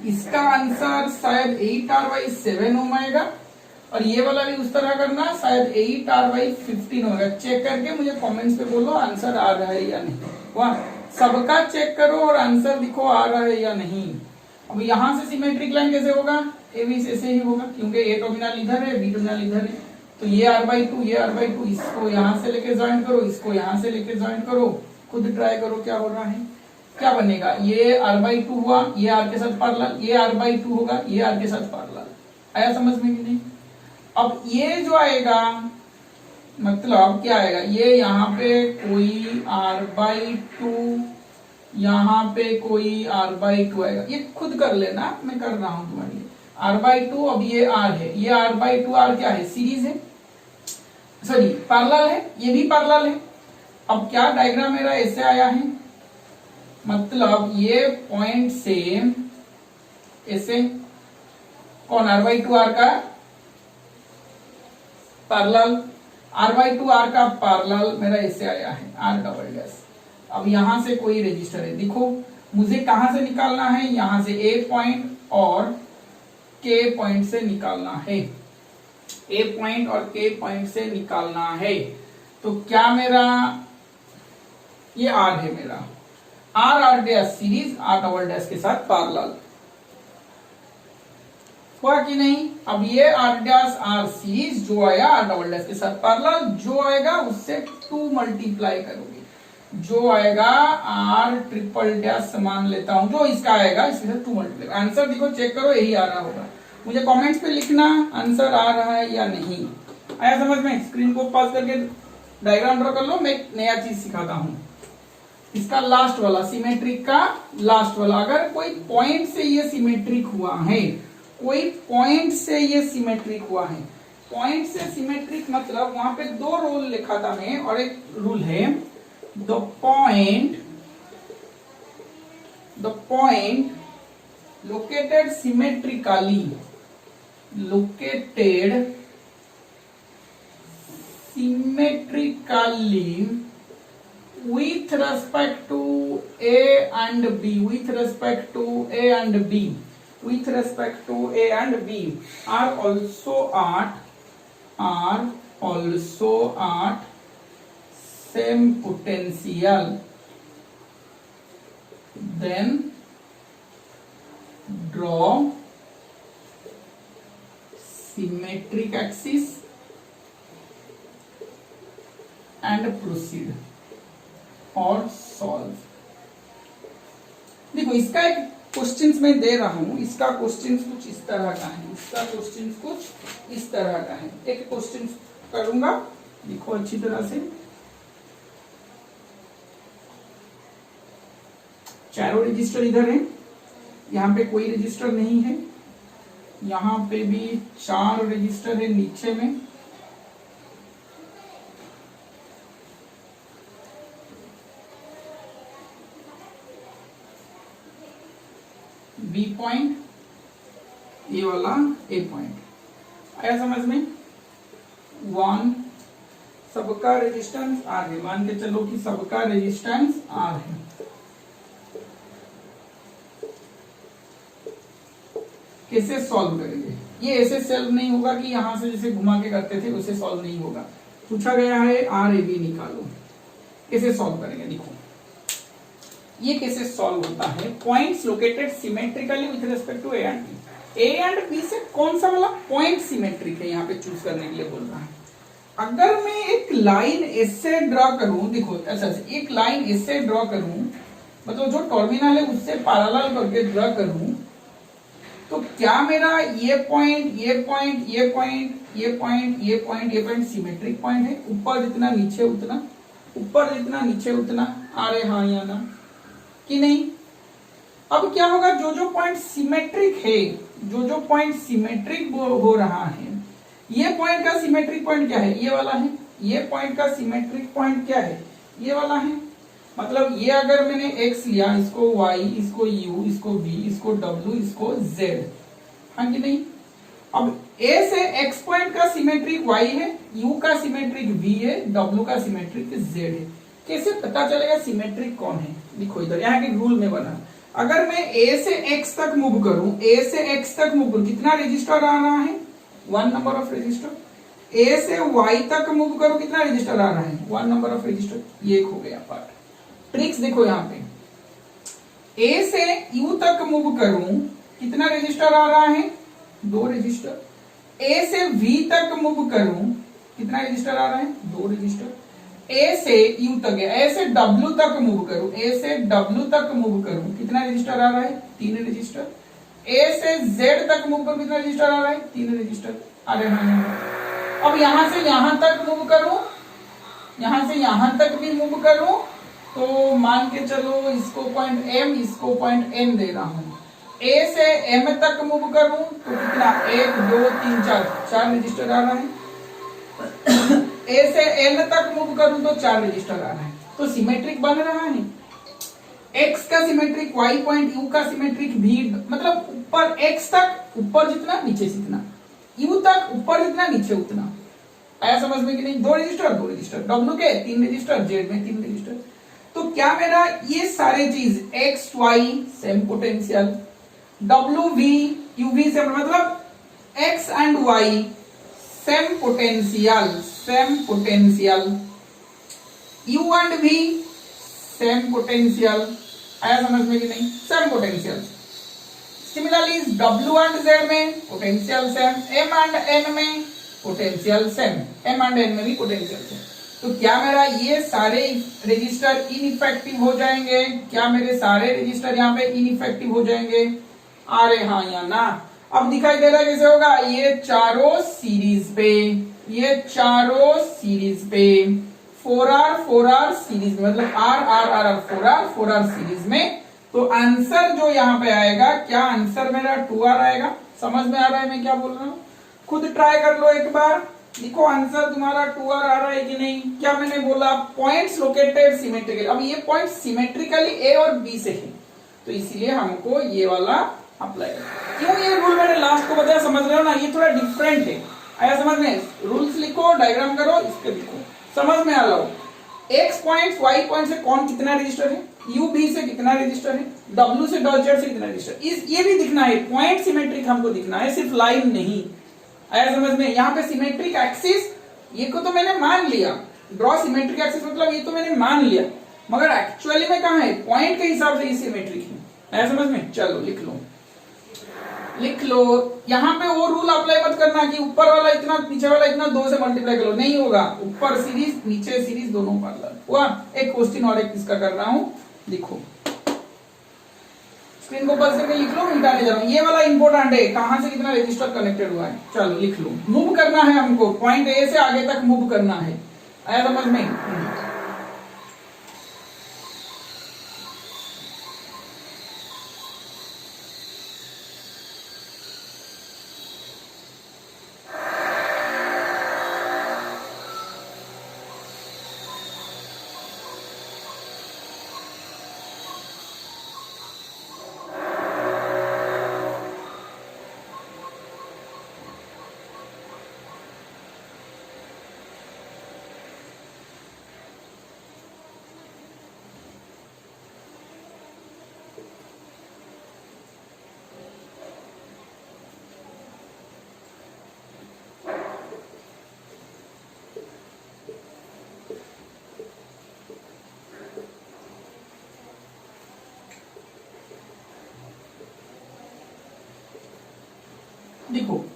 इसका आंसर शायद 8r/7 होगा, और ये वाला भी उस तरह करना, शायद 8r/15 होगा। चेक करके मुझे कमेंट्स पे बोलो आंसर आ रहा है या नहीं। वाह, सबका चेक करो और आंसर दिखो आ रहा है या नहीं। अब यहां से सिमेट्रिक लाइन कैसे होगा? ए बी से ऐसे ही होगा, क्योंकि ए टर्मिनल इधर है, बी टर्मिनल इधर है। तो ये r/2, ये r/2, इसको यहां से लेके ज्वाइन करो, इसको यहां से लेके ज्वाइन करो, खुद ट्राई करो क्या हो रहा है। क्या बनेगा? ये r/2 हुआ, ये r के साथ पैरेलल, ये r/2 होगा, ये r के साथ पैरेलल। आया समझ में कि नहीं? अब ये जो आएगा, मतलब क्या आएगा, ये यहाँ पे कोई r/2, यहाँ पे कोई r/2 आएगा। ये खुद कर लेना, मैं कर रहा हूं तुम्हारे लिए। r/2, अब ये r है, ये r/2 r क्या है? सीरीज है, सॉरी पैरेलल है, ये भी पैरेलल है। अब क्या डायग्राम मेरा ऐसे आया है, मतलब ये पॉइंट से ऐसे, कौन r/2 r का पैरेलल, r/2 r का पैरेलल मेरा ऐसे आया है, r'। अब यहां से कोई रजिस्टर है, देखो मुझे कहां से निकालना है, यहां से ए पॉइंट और के पॉइंट से निकालना है। ए पॉइंट और के पॉइंट से निकालना है। तो क्या मेरा ये आर है, मेरा r डैश सीरीज r" के साथ पैरेलल हुआ कि नहीं? अब ये r' सीरीज जो आया r" के साथ पैरेलल, जो आएगा उससे 2 मल्टीप्लाई करोगे, जो आएगा r" मान लेता हूं, जो इसका आएगा इसके साथ 2 मल्टीप्लाई। आंसर देखो, चेक करो, यही आ रहा होगा। मुझे कमेंट्स पे लिखना आंसर आ रहा है या नहीं। आया समझ में? स्क्रीन को पॉज करके डायग्राम ड्रॉ कर लो, मैं एक नया चीज सिखाता हूं। इसका लास्ट वाला, सिमेट्रिक का लास्ट वाला, अगर कोई पॉइंट से ये सिमेट्रिक हुआ है, कोई पॉइंट से ये सिमेट्रिक हुआ है, पॉइंट से सिमेट्रिक मतलब वहां पे 2 रूल लिखा था मैं, और एक रूल है the point located symmetrically with respect to A and B, are also at same potential, then draw symmetric axis and proceed और सॉल्व। देखो इसका एक क्वेश्चंस मैं दे रहा हूं, इसका क्वेश्चंस कुछ इस तरह का है, इसका क्वेश्चंस कुछ इस तरह का है। एक क्वेश्चंस करूंगा, देखो अच्छी तरह से। चारों रजिस्टर इधर है, यहाँ पे कोई रजिस्टर नहीं है, यहाँ पे भी 4 रजिस्टर है नीचे में। बी पॉइंट, ये वाला ए पॉइंट। आया समझ में? 1 सबका रेजिस्टेंस आर है, मान के चलो कि सबका रेजिस्टेंस आर है। कैसे सॉल्व करेंगे? ये ऐसे सॉल्व नहीं होगा कि यहां से जैसे घुमा के करते थे, उसे सॉल्व नहीं होगा। पूछा गया है आर ए बी निकालो। कैसे सॉल्व करेंगे देखो, ये कैसे सॉल्व होता है। Points located symmetrically with respect to A and B. A and B से कौन सा वाला पॉइंट सिमेट्रिक है यहाँ पे चूज करने के लिए बोल रहा है। अगर मैं एक लाइन ऐसे ड्रॉ करूं, देखो ऐसा एक लाइन ऐसे ड्रॉ करूं, मतलब जो टर्मिनल है उससे पैरेलल करके ड्रॉ करूं, तो क्या मेरा ये पॉइंट ये पॉइंट ये पॉइंट ये पॉइंट ये पॉइंट ये पॉइंट सिमेट्रिक पॉइंट है। ऊपर जितना नीचे उतना, ऊपर जितना नीचे उतना, अरे हाँ या ना कि नहीं। अब क्या होगा, जो जो पॉइंट सिमेट्रिक है, जो जो पॉइंट सिमेट्रिक हो रहा है, ये पॉइंट का सिमेट्रिक पॉइंट क्या है, ये वाला है। ये पॉइंट का सिमेट्रिक पॉइंट क्या है, ये वाला है। मतलब ये अगर मैंने x लिया, इसको y, इसको u, इसको v, इसको w, इसको z, हाँ कि नहीं। अब a से x पॉइंट का सिमेट्रिक y है, u का सिमेट्रिक v है, w का सिमेट्रिक z है। कैसे पता चलेगा सिमेट्रिक कौन है, देखो इधर यहाँ के रूल में बना। अगर मैं a से x तक मूव करूं, a से x तक मूव करूं, कितना रजिस्टर आ रहा है, 1 नंबर ऑफ रजिस्टर। a से y तक मूव करूं, कितना रजिस्टर आ रहा है, 1 नंबर ऑफ रजिस्टर। ये एक हो गया पार्ट। ट्रिक्स देखो यहाँ पे, a से u तक मूव करूं, कितना रजिस्टर आ रहा है, 2 रजिस्टर। a से v तक मूव करूं, कितना रजिस्टर आ रहा है, 2 रजिस्टर। a से u तक, a से w तक मूव करूं, a से w तक मूव करूं, कितना रजिस्टर आ रहा है, 3 रजिस्टर। a से z तक मूव करूं, कितना रजिस्टर आ रहा है, 3 रजिस्टर। अरे हाँ, अब यहां से यहां तक मूव करूं, यहां से यहां तक भी मूव करूं, तो मान के चलो इसको पॉइंट m, इसको पॉइंट n दे रहा हूं। a से m तक मूव करूं तो कितना, 1 2 3 4 रजिस्टर आ रहा है। a से n तक मूव करूं तो 4 रजिस्टर आ रहा है। तो सिमेट्रिक बन रहा है। x का सिमेट्रिक y पॉइंट, u का सिमेट्रिक v, मतलब ऊपर x तक ऊपर जितना नीचे जितना, u तक ऊपर जितना नीचे उतना। आया समझ में कि नहीं। 2 रजिस्टर 2 रजिस्टर, w के 3 रजिस्टर, z में 3 रजिस्टर। तो क्या मेरा ये सारे चीज x y same potential, w v u v same, मतलब x and y same potential, same potential, u and v same potential. आया समझ में कि नहीं, same potential. Similarly w and z में potential same, m and n में potential same, m and n में भी पोटेंशियल सेम। तो क्या मेरा ये सारे रजिस्टर इनइफेक्टिव हो जाएंगे, क्या मेरे सारे रजिस्टर यहाँ पे इनइफेक्टिव हो जाएंगे, अरे हाँ या ना। अब दिखाई दे रहा है कैसे होगा, ये चारों सीरीज पे, ये चारों सीरीज पे 4R सीरीज में, मतलब R 4R सीरीज में। तो आंसर जो यहाँ पे आएगा, क्या आंसर मेरा 2R आएगा। समझ में आ रहा है मैं क्या बोल रहा हूँ, खुद ट्राई कर लो एक बार, देखो आंसर तुम्हारा 2R आ रहा है कि नहीं। क्या मैंने बोला, पॉइंट्स लोकेटेड सिमेट्रिकली। अब ये पॉइंट सिमेट्रिकली A और B से है, तो इसलिए हमको ये वाला अप्लाई करना। क्यों ये रूल मैंने लास्ट को बताया, समझ रहे हो ना, ये थोड़ा डिफरेंट है। आया समझ में, रूल्स लिखो, डायग्राम करो, इसके लिखो, समझ में आ रहा हो। x पॉइंट y पॉइंट से कौन कितना रजिस्टर है, u b से कितना रजिस्टर है, w से डॉट z से कितना रजिस्टर, ये भी दिखना है। पॉइंट सिमेट्रिक हमको दिखना है, सिर्फ लाइन नहीं। आया समझ में। यहाँ पे सिमेट्रिक एक्सिस, ये को तो मैंने मान लिया, ड्रॉ सिमेट्रिक एक्सिस, मतलब ये तो मैंने मान लिया, मगर एक्चुअली में कहाँ है, पॉइंट के हिसाब से ये सिमेट्रिक है। आया समझ में। चलो लिख लो, लिख लो। यहाँ पे वो रूल अप्लाई मत करना कि ऊपर वाला इतना नीचे वाला इतना 2 से मल्टीप्लाई करो, नहीं होगा। ऊपर सीरीज नीचे सीरीज दोनों पैरेलल हुआ। एक क्वेश्चन और एक इसका कर रहा हूँ, देखो स्क्रीन को बस करके लिख लो, मिटाने जा रहा हूँ। ये वाला इंपॉर्टेंट है, कहां से कितना रजिस्टर कनेक्टेड हुआ है। चलो लिख लो, मूव करना है हमको, पॉइंट ए से आगे तक मूव करना है। आया समझ में।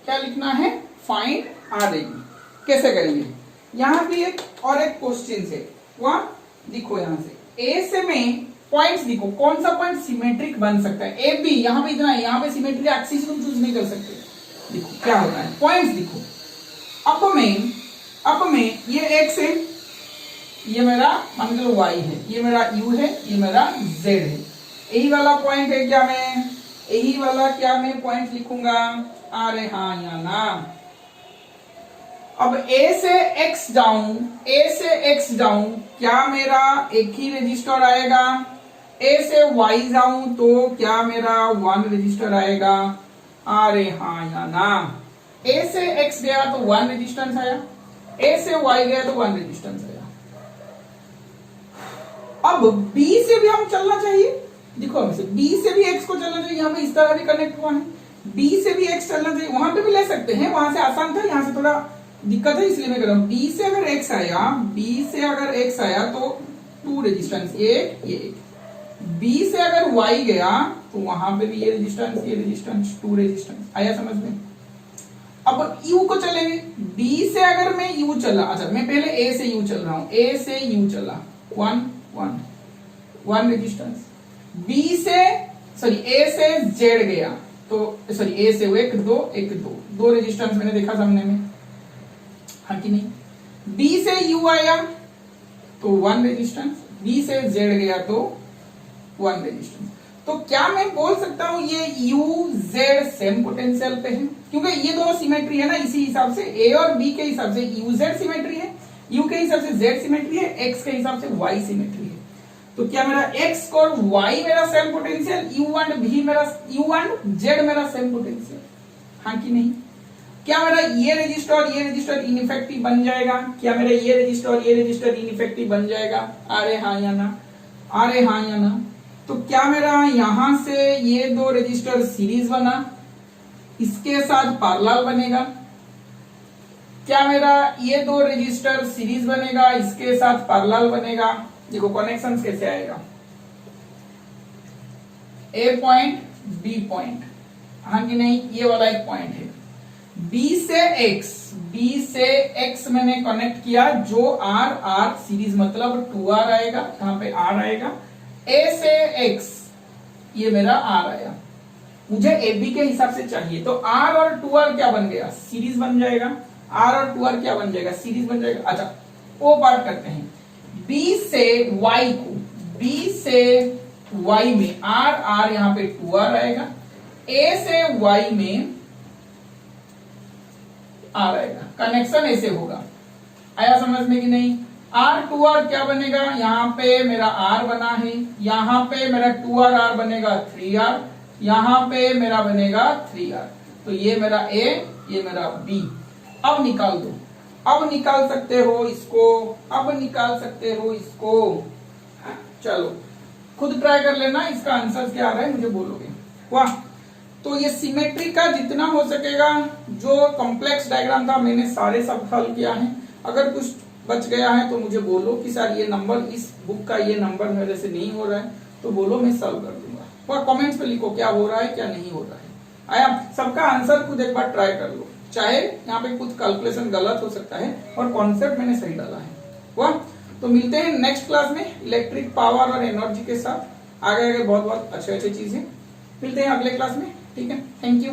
क्या लिखना है, फाइंड आर ए बी। कैसे करेंगे, यहां भी एक और एक क्वेश्चन है, वहां देखो यहां से ए से में पॉइंट्स देखो, कौन सा पॉइंट सिमेट्रिक बन सकता है, ए बी, यहां पे इतना है, यहां पे सिमेट्रिक एक्सिस तुम चूज नहीं कर सकते। देखो क्या होता है, पॉइंट्स देखो, अप में ये एक्स है, ये मेरा मान लो वाई है, ये मेरा यू है, ये मेरा जेड है, यही वाला पॉइंट है क्या, मैं यही वाला क्या मैं पॉइंट लिखूंगा, अरे हाँ या ना। अब ए से एक्स जाऊं, क्या मेरा एक ही रजिस्टर आएगा, ए से वाई जाऊं तो क्या मेरा 1 रजिस्टर आएगा, अरे हाँ या ना। ए से एक्स गया तो 1 रेजिस्टेंस आया, ए से वाई गया तो 1 रेजिस्टेंस आया। अब बी से भी हम चलना चाहिए, देखो हमें बी से भी एक्स को चलना चाहिए, यहां पे इस तरह भी कनेक्ट हुआ है, बी से भी एक्स चलना चाहिए, वहां पे भी ले सकते हैं, वहां से आसान था, यहां से थोड़ा दिक्कत है इसलिए मैं कर रहा हूं। बी से अगर एक्स आया तो 2 रेजिस्टेंस, ये बी से अगर वाई गया तो वहां पे भी ये रेजिस्टेंस 2 रेजिस्टेंस आया, समझ में। अब यू को चलेंगे, बी से अगर मैं यू चला, अच्छा मैं पहले ए से यू चल रहा हूं, ए से यू चला 1 रेजिस्टेंस, बी से सॉरी ए से जेड गया तो सॉरी ए से 1 2 रेजिस्टेंस मैंने देखा सामने में, हाँ कि नहीं। बी से यू आया तो 1 रेजिस्टेंस, बी से जेड गया तो 1 रेजिस्टेंस। तो क्या मैं बोल सकता हूं ये यू जेड सेम पोटेंशियल पे है, क्योंकि ये दोनों सिमेट्री है ना, इसी हिसाब से ए और बी के हिसाब से यू जेड सिमेट्री है, यू के हिसाब से जेड सिमेट्री है, एक्स के हिसाब से वाई सिमेट्री है। तो क्या मेरा एक्स और वाई मेरा same potential, you and Z मेरा सेम पोटेंशियल, हाँ कि नहीं। क्या मेरा ये रजिस्टर इनइफेक्टिव बन जाएगा, क्या मेरा ये रजिस्टर इनइफेक्टिव बन जाएगा, अरे हाँ या ना। तो क्या मेरा यहां से ये 2 रजिस्टर सीरीज बना, इसके साथ पैरेलल बनेगा, क्या मेरा ये 2 रजिस्टर सीरीज बनेगा, इसके साथ पैरेलल बनेगा। देखो कनेक्शंस कैसे आएगा, ए पॉइंट बी पॉइंट, हाँ कि नहीं, ये वाला एक पॉइंट है, बी से एक्स मैंने कनेक्ट किया, जो आर सीरीज मतलब 2r आएगा, कहां पे r आएगा, ए से एक्स ये मेरा आर आया, मुझे ए बी के हिसाब से चाहिए, तो आर और 2r क्या बन गया, सीरीज बन जाएगा, आर और 2r क्या बन जाएगा, सीरीज बन जाएगा। अच्छा वो पार्ट करते हैं, बी से वाई में आर यहां पे 2r आएगा, ए से वाई में आर आएगा, कनेक्शन ऐसे होगा, आया समझ में कि नहीं। आर 2r क्या बनेगा, यहां पे मेरा r बना है, यहां पे मेरा 2r बनेगा 3r, यहां पे मेरा बनेगा 3r, तो ये मेरा a ये मेरा b। अब निकाल दो, अब निकाल सकते हो इसको, चलो खुद ट्राई कर लेना, इसका आंसर क्या आ रहा है मुझे बोलोगे। वाह, तो ये सिमेट्री का जितना हो सकेगा, जो कॉम्प्लेक्स डायग्राम था मैंने सारे सब हल किया है, अगर कुछ बच गया है तो मुझे बोलो कि सर ये नंबर, इस बुक का ये नंबर मेरे से नहीं हो रहा है, तो बोलो मैं सॉल्व कर दूंगा, और कमेंट्स पे लिखो क्या हो रहा है क्या नहीं हो रहा है। आया सबका आंसर खुद एक बार ट्राई कर लो, चाहे यहाँ पे कुछ कैलकुलेशन गलत हो सकता है और कॉन्सेप्ट मैंने सही डाला है। वाह, तो मिलते हैं नेक्स्ट क्लास में इलेक्ट्रिक पावर और एनर्जी के साथ, आगे बहुत बहुत अच्छे चीजें मिलते हैं अगले क्लास में, ठीक है, थैंक यू।